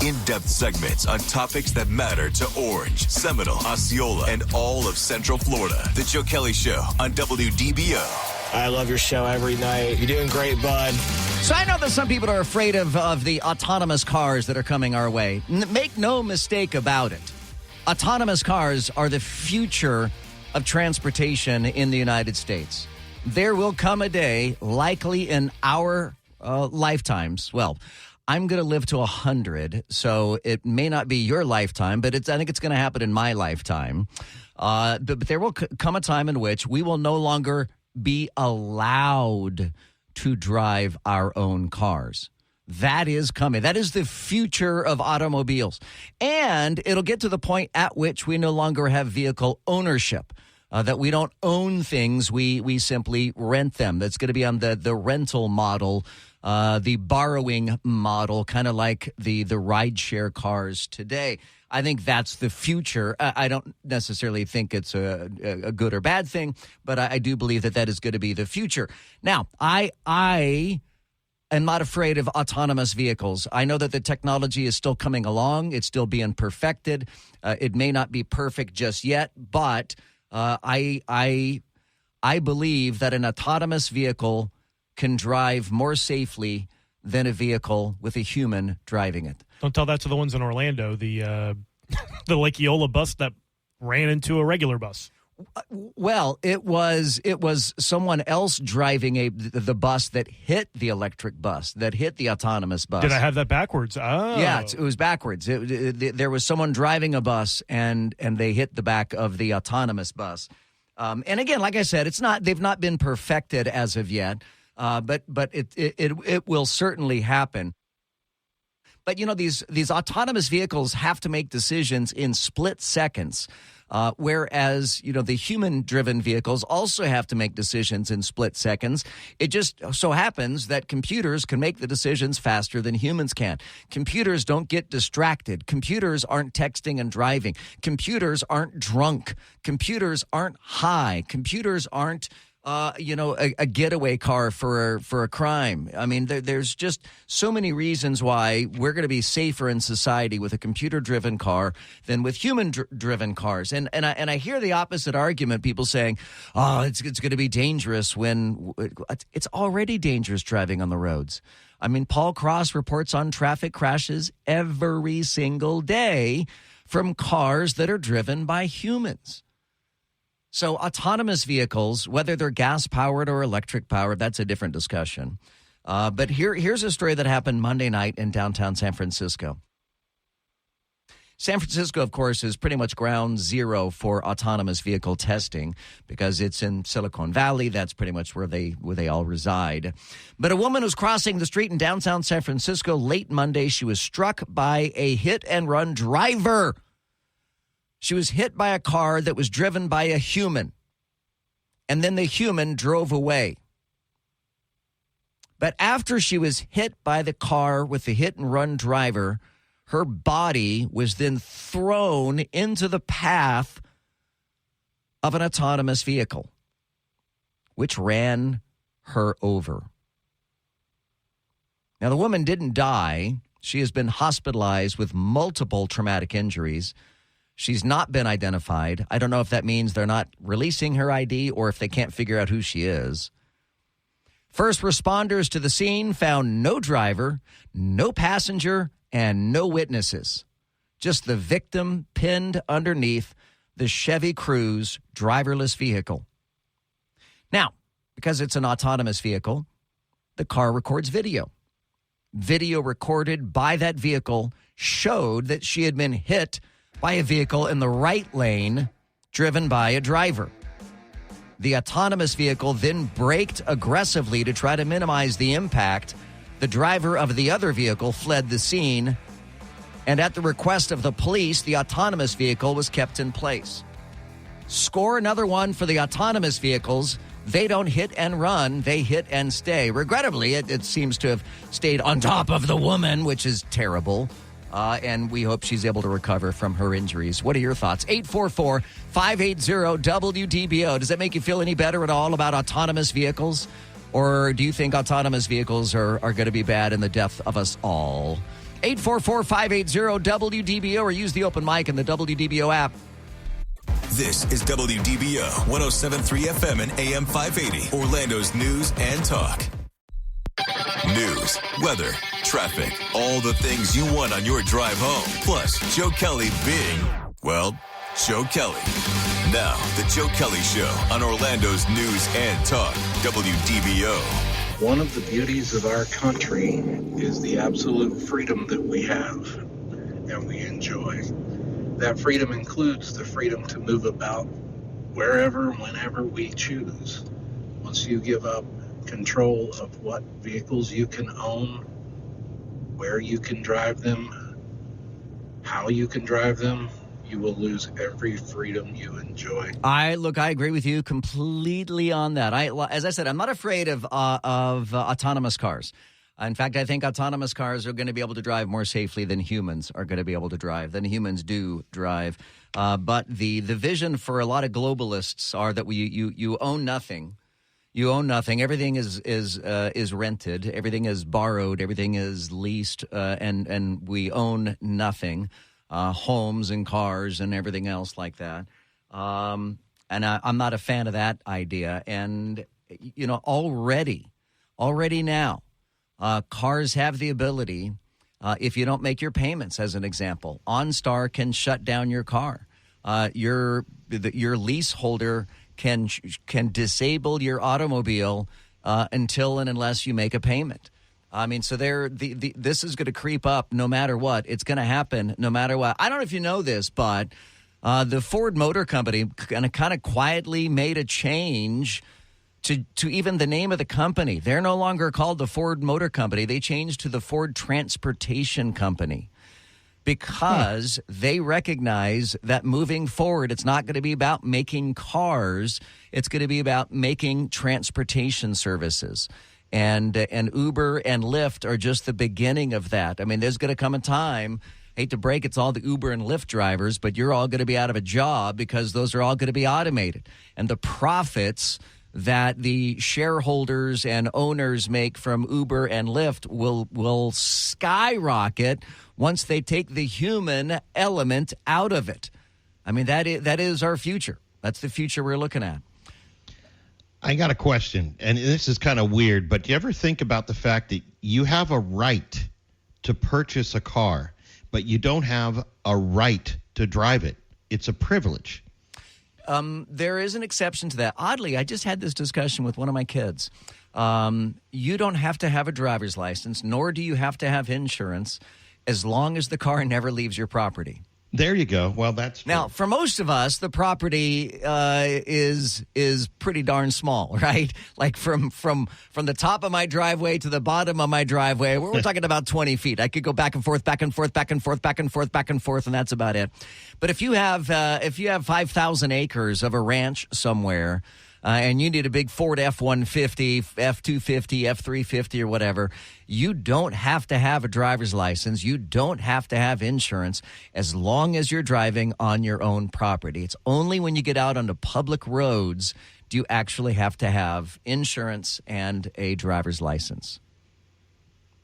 In-depth segments on topics that matter to Orange, Seminole, Osceola, and all of Central Florida. The Joe Kelley Show on WDBO. I love your show every night. You're doing great, bud. So I know that some people are afraid of the autonomous cars that are coming our way. Make no mistake about it. Autonomous cars are the future of transportation in the United States. There will come a day, likely in our lifetimes. Well, I'm going to live to 100, so it may not be your lifetime, but I think it's going to happen in my lifetime. But there will come a time in which we will no longer be allowed to drive our own cars. That is coming. That is the future of automobiles. And it'll get to the point at which we no longer have vehicle ownership, that we don't own things. We simply rent them. That's going to be on the rental model, the borrowing model, kind of like the rideshare cars today. I think that's the future. I don't necessarily think it's a good or bad thing, but I do believe that is going to be the future. Now, I am not afraid of autonomous vehicles. I know that the technology is still coming along. It's still being perfected. It may not be perfect just yet, but I believe that an autonomous vehicle can drive more safely than a vehicle with a human driving it. Don't tell that to the ones in Orlando, the Lake Eola bus that ran into a regular bus. Well, it was someone else driving the bus that hit the electric bus, that hit the autonomous bus. Did I have that backwards? Oh. Yeah, it was backwards. There was someone driving a bus, and they hit the back of the autonomous bus. And again, like I said, they've not been perfected as of yet, but it will certainly happen. But, these autonomous vehicles have to make decisions in split seconds, whereas, the human-driven vehicles also have to make decisions in split seconds. It just so happens that computers can make the decisions faster than humans can. Computers don't get distracted. Computers aren't texting and driving. Computers aren't drunk. Computers aren't high. Computers aren't a getaway car for a crime. I mean, there's just so many reasons why we're going to be safer in society with a computer-driven car than with human-driven cars. And I hear the opposite argument, people saying, oh, it's going to be dangerous when it's already dangerous driving on the roads. I mean, Paul Cross reports on traffic crashes every single day from cars that are driven by humans. So autonomous vehicles, whether they're gas-powered or electric-powered, that's a different discussion. But here's a story that happened Monday night in downtown San Francisco. San Francisco, of course, is pretty much ground zero for autonomous vehicle testing because it's in Silicon Valley. That's pretty much where they all reside. But a woman was crossing the street in downtown San Francisco late Monday. She was struck by a hit-and-run driver. She was hit by a car that was driven by a human, and then the human drove away. But after she was hit by the car with the hit-and-run driver, her body was then thrown into the path of an autonomous vehicle, which ran her over. Now, the woman didn't die. She has been hospitalized with multiple traumatic injuries. She's not been identified. I don't know if that means they're not releasing her ID or if they can't figure out who she is. First responders to the scene found no driver, no passenger, and no witnesses. Just the victim pinned underneath the Chevy Cruze driverless vehicle. Now, because it's an autonomous vehicle, the car records video. Video recorded by that vehicle showed that she had been hit by a vehicle in the right lane driven by a driver. The autonomous vehicle then braked aggressively to try to minimize the impact. The driver of the other vehicle fled the scene, and at the request of the police, the autonomous vehicle was kept in place. Score another one for the autonomous vehicles. They don't hit and run, they hit and stay. Regrettably, it seems to have stayed on top of the woman, which is terrible. And we hope she's able to recover from her injuries. What are your thoughts? 844-580-WDBO. Does that make you feel any better at all about autonomous vehicles? Or do you think autonomous vehicles are going to be bad in the death of us all? 844-580-WDBO or use the open mic in the WDBO app. This is WDBO 107.3 FM and AM 580, Orlando's news and talk. News, weather, traffic, all the things you want on your drive home. Plus, Joe Kelley being, well, Joe Kelley. Now, the Joe Kelley Show on Orlando's news and talk, WDBO. One of the beauties of our country is the absolute freedom that we have and we enjoy. That freedom includes the freedom to move about wherever, whenever we choose. Once you give up control of what vehicles you can own, where you can drive them, how you can drive them, you will lose every freedom you enjoy. I agree with you completely on that. As I said, I'm not afraid of autonomous cars. In fact, I think autonomous cars are going to be able to drive more safely than humans are going to be able to drive, than humans do drive. But the vision for a lot of globalists are that you own nothing. You own nothing. Everything is rented. Everything is borrowed. Everything is leased, and we own nothing. Homes and cars and everything else like that. And I'm not a fan of that idea. And already now. Cars have the ability, if you don't make your payments, as an example, OnStar can shut down your car. Your leaseholder can disable your automobile until and unless you make a payment. I mean, so this is going to creep up no matter what. It's going to happen no matter what. I don't know if you know this, but the Ford Motor Company kind of quietly made a change to even the name of the company. They're no longer called the Ford Motor Company. They changed to the Ford Transportation Company because they recognize that moving forward, it's not going to be about making cars. It's going to be about making transportation services. And Uber and Lyft are just the beginning of that. I mean, there's going to come a time, hate to break, it's all the Uber and Lyft drivers, but you're all going to be out of a job because those are all going to be automated. And the profits that the shareholders and owners make from Uber and Lyft will skyrocket once they take the human element out of it. I mean, that is our future. That's the future we're looking at. I got a question, and this is kind of weird, but do you ever think about the fact that you have a right to purchase a car, but you don't have a right to drive it? It's a privilege. There is an exception to that. Oddly, I just had this discussion with one of my kids. You don't have to have a driver's license, nor do you have to have insurance, as long as the car never leaves your property. There you go. Well, that's true. Now, for most of us, the property is pretty darn small, right? Like from the top of my driveway to the bottom of my driveway, we're talking about 20 feet. I could go back and forth, back and forth, back and forth, back and forth, back and forth, and that's about it. But if you have 5,000 acres of a ranch somewhere, and you need a big Ford F-150, F-250, F-350, or whatever, you don't have to have a driver's license. You don't have to have insurance as long as you're driving on your own property. It's only when you get out onto public roads do you actually have to have insurance and a driver's license.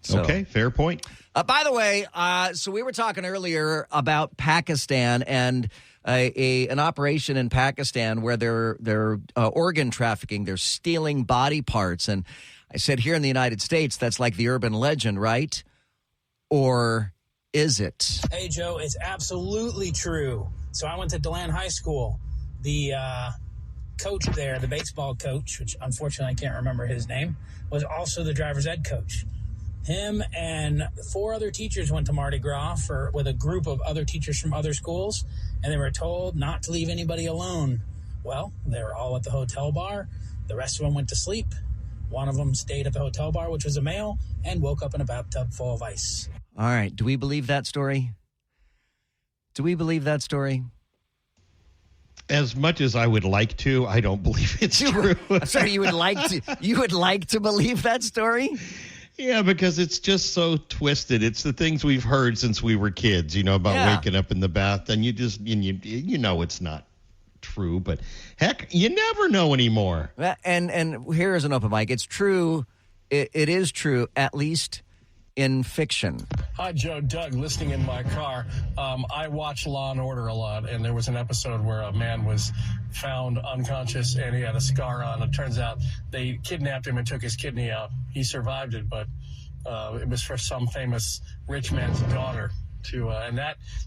So, okay, fair point. By the way, so we were talking earlier about Pakistan and an operation in Pakistan where they're organ trafficking. They're stealing body parts. And I said here in the United States, that's like the urban legend, right? Or is it? Hey, Joe, it's absolutely true. So I went to DeLand High School. The coach there, the baseball coach, which unfortunately I can't remember his name, was also the driver's ed coach. Him and 4 other teachers went to Mardi Gras with a group of other teachers from other schools, and they were told not to leave anybody alone. Well, they were all at the hotel bar. The rest of them went to sleep. One of them stayed at the hotel bar, which was a male, and woke up in a bathtub full of ice. All right. Do we believe that story? Do we believe that story? As much as I would like to, I don't believe it's true. I'm sorry, you would like to believe that story? Yeah, because it's just so twisted. It's the things we've heard since we were kids, about waking up in the bath, and you know it's not true, but heck, you never know anymore. And here's an open mic. It's true. It is true, at least in fiction. Hi, Joe. Doug, listening in my car. I watch Law and Order a lot, and there was an episode where a man was found unconscious and he had a scar on. It turns out they kidnapped him and took his kidney out. He survived it, but it was for some famous rich man's daughter. And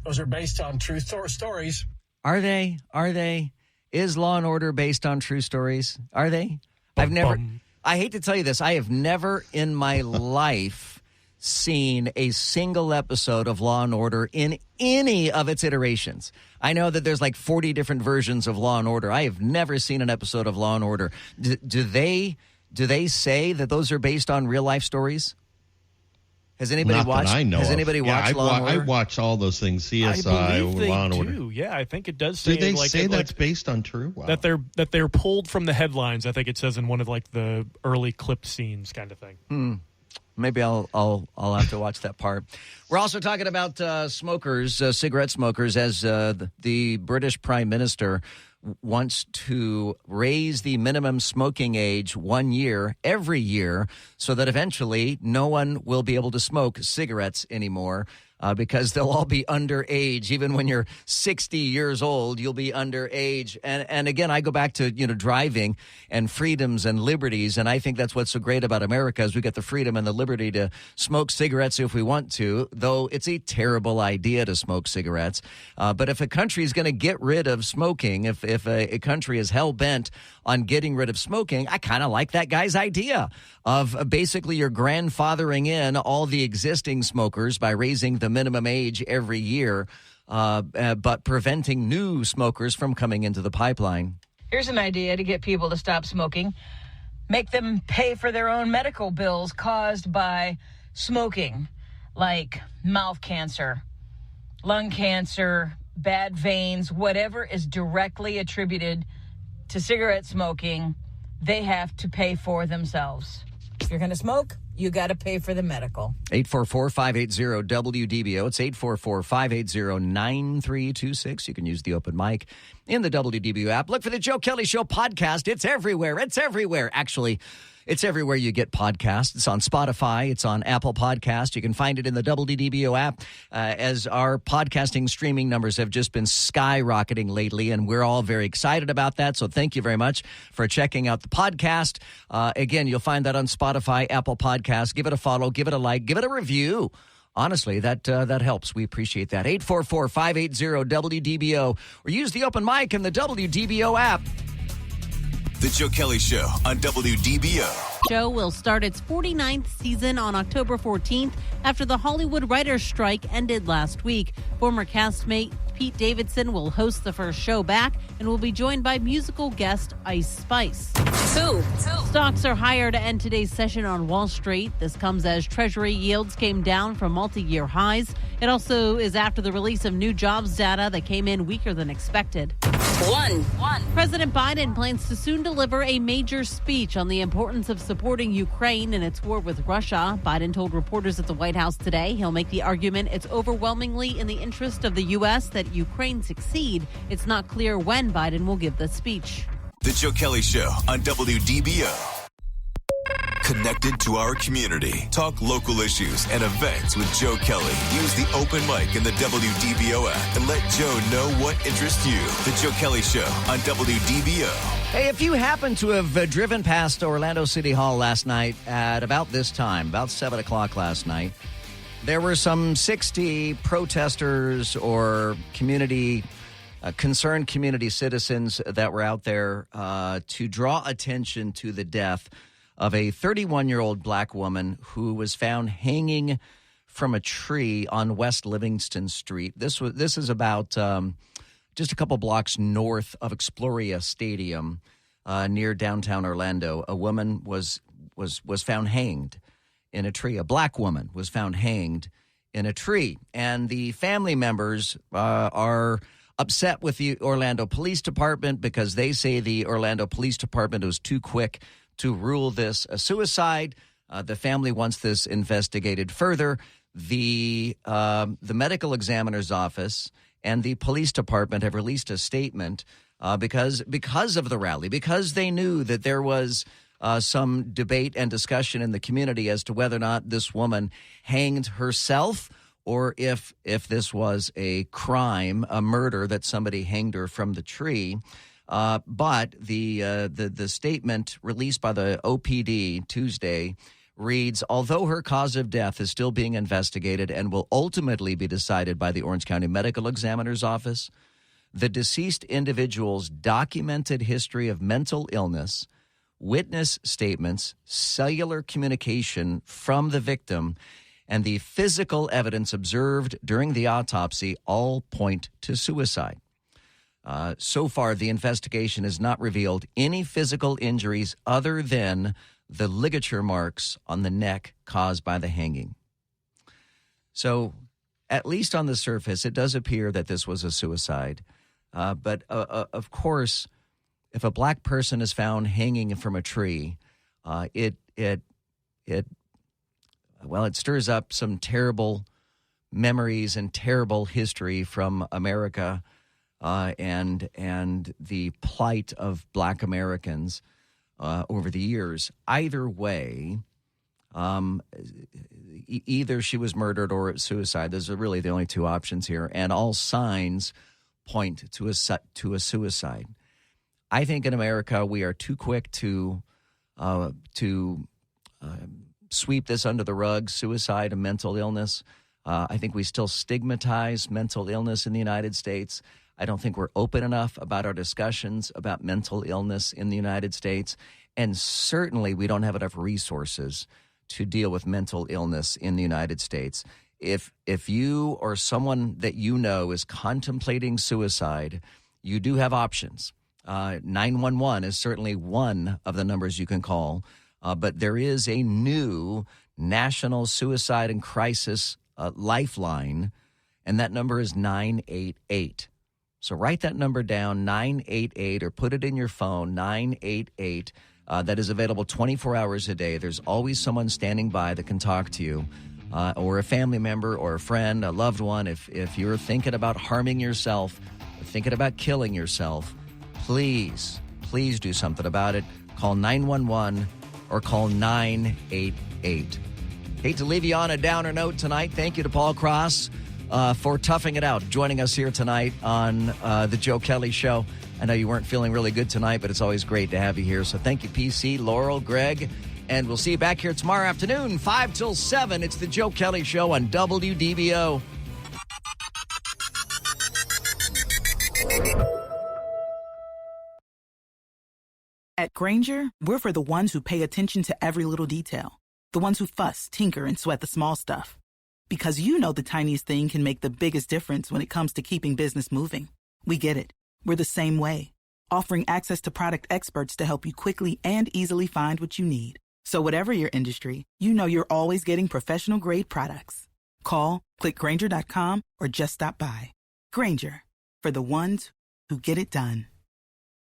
those are based on true stories. Are they? Are they? Is Law and Order based on true stories? Are they? I hate to tell you this. I have never in my life seen a single episode of Law and Order in any of its iterations. I know that there's like 40 different versions of Law and Order. I have never seen an episode of Law and Order. Do they say that those are based on real life stories? Has anybody watched? Has anybody watched Law and Order? I watch all those things. CSI, I believe Law and they Order. do. Yeah, I think it does say. Do they say that's based on true? Wow. That they're pulled from the headlines. I think it says in one of like the early clipped scenes, kind of thing. Maybe I'll have to watch that part. We're also talking about smokers, cigarette smokers, as the British Prime Minister wants to raise the minimum smoking age 1 year every year so that eventually no one will be able to smoke cigarettes anymore. Because they'll all be underage. Even when you're 60 years old, you'll be underage. And again, I go back to, driving and freedoms and liberties. And I think that's what's so great about America is we get the freedom and the liberty to smoke cigarettes if we want to, though it's a terrible idea to smoke cigarettes. But if a country is going to get rid of smoking, if a country is hell-bent on getting rid of smoking, I kind of like that guy's idea of basically you're grandfathering in all the existing smokers by raising the minimum age every year, but preventing new smokers from coming into the pipeline. Here's an idea to get people to stop smoking. Make them pay for their own medical bills caused by smoking, like mouth cancer, lung cancer, bad veins, whatever is directly attributed to cigarette smoking, they have to pay for themselves. If you're going to smoke, you got to pay for the medical. 844-580-WDBO. It's 844-580-9326. You can use the open mic in the WDBO app. Look for the Joe Kelley Show podcast. It's everywhere. It's everywhere. Actually, it's everywhere you get podcasts. It's on Spotify. It's on Apple Podcasts. You can find it in the WDBO app as our podcasting streaming numbers have just been skyrocketing lately, and we're all very excited about that. So thank you very much for checking out the podcast. Again, you'll find that on Spotify, Apple Podcasts. Give it a follow. Give it a like. Give it a review. Honestly, that helps. We appreciate that. 844-580-WDBO. Or use the open mic in the WDBO app. The Joe Kelley Show on WDBO. Show will start its 49th season on October 14th after the Hollywood writers' strike ended last week. Former castmate Pete Davidson will host the first show back and will be joined by musical guest Ice Spice. Two. Stocks are higher to end today's session on Wall Street. This comes as Treasury yields came down from multi-year highs. It also is after the release of new jobs data that came in weaker than expected. One. President Biden plans to soon deliver a major speech on the importance of supporting Ukraine in its war with Russia. Biden told reporters at the White House today he'll make the argument it's overwhelmingly in the interest of the U.S. that Ukraine succeed. It's not clear when Biden will give the speech. The Joe Kelley Show on WDBO. Connected to our community. Talk local issues and events with Joe Kelley. Use the open mic in the WDBO app and let Joe know what interests you. The Joe Kelley Show on WDBO. Hey, if you happen to have driven past Orlando City Hall last night at about this time, about 7 o'clock last night, there were some 60 protesters or concerned community citizens that were out there to draw attention to the death of a 31-year-old black woman who was found hanging from a tree on West Livingston Street. This is about just a couple blocks north of Exploria Stadium near downtown Orlando. A woman was found hanged in a tree. A black woman was found hanged in a tree. And the family members are upset with the Orlando Police Department because they say the Orlando Police Department was too quick to rule this a suicide. The family wants this investigated further. The medical examiner's office and the police department have released a statement because of the rally, because they knew that there was some debate and discussion in the community as to whether or not this woman hanged herself or if this was a crime, a murder, that somebody hanged her from the tree. But the statement released by the OPD Tuesday reads, although her cause of death is still being investigated and will ultimately be decided by the Orange County Medical Examiner's Office, the deceased individual's documented history of mental illness, witness statements, cellular communication from the victim, and the physical evidence observed during the autopsy all point to suicide. So far, the investigation has not revealed any physical injuries other than the ligature marks on the neck caused by the hanging. So, at least on the surface, it does appear that this was a suicide. But of course, if a black person is found hanging from a tree, it stirs up some terrible memories and terrible history from America and the plight of black Americans over the years. Either way, either she was murdered or it's suicide. Those are really the only two options here, and all signs point to a suicide. I think in America we are too quick to sweep this under the rug, suicide and mental illness. I think we still stigmatize mental illness in the United States. I don't think we're open enough about our discussions about mental illness in the United States. And certainly we don't have enough resources to deal with mental illness in the United States. If you or someone that you know is contemplating suicide, you do have options. 911 is certainly one of the numbers you can call, but there is a new National Suicide and Crisis Lifeline, and that number is 988. So write that number down, 988, or put it in your phone, 988. That is available 24 hours a day. There's always someone standing by that can talk to you, or a family member or a friend, a loved one. If you're thinking about harming yourself, or thinking about killing yourself, please do something about it. Call 911 or call 988. Hate to leave you on a downer note tonight. Thank you to Paul Cross for toughing it out, joining us here tonight on the Joe Kelley Show. I know you weren't feeling really good tonight, but it's always great to have you here. So thank you, PC, Laurel, Greg, and we'll see you back here tomorrow afternoon, 5 till 7. It's the Joe Kelley Show on WDBO. At Grainger, we're for the ones who pay attention to every little detail, the ones who fuss, tinker, and sweat the small stuff. Because you know the tiniest thing can make the biggest difference when it comes to keeping business moving. We get it. We're the same way, offering access to product experts to help you quickly and easily find what you need. So whatever your industry, you know you're always getting professional-grade products. Call, click Grainger.com, or just stop by. Grainger, for the ones who get it done.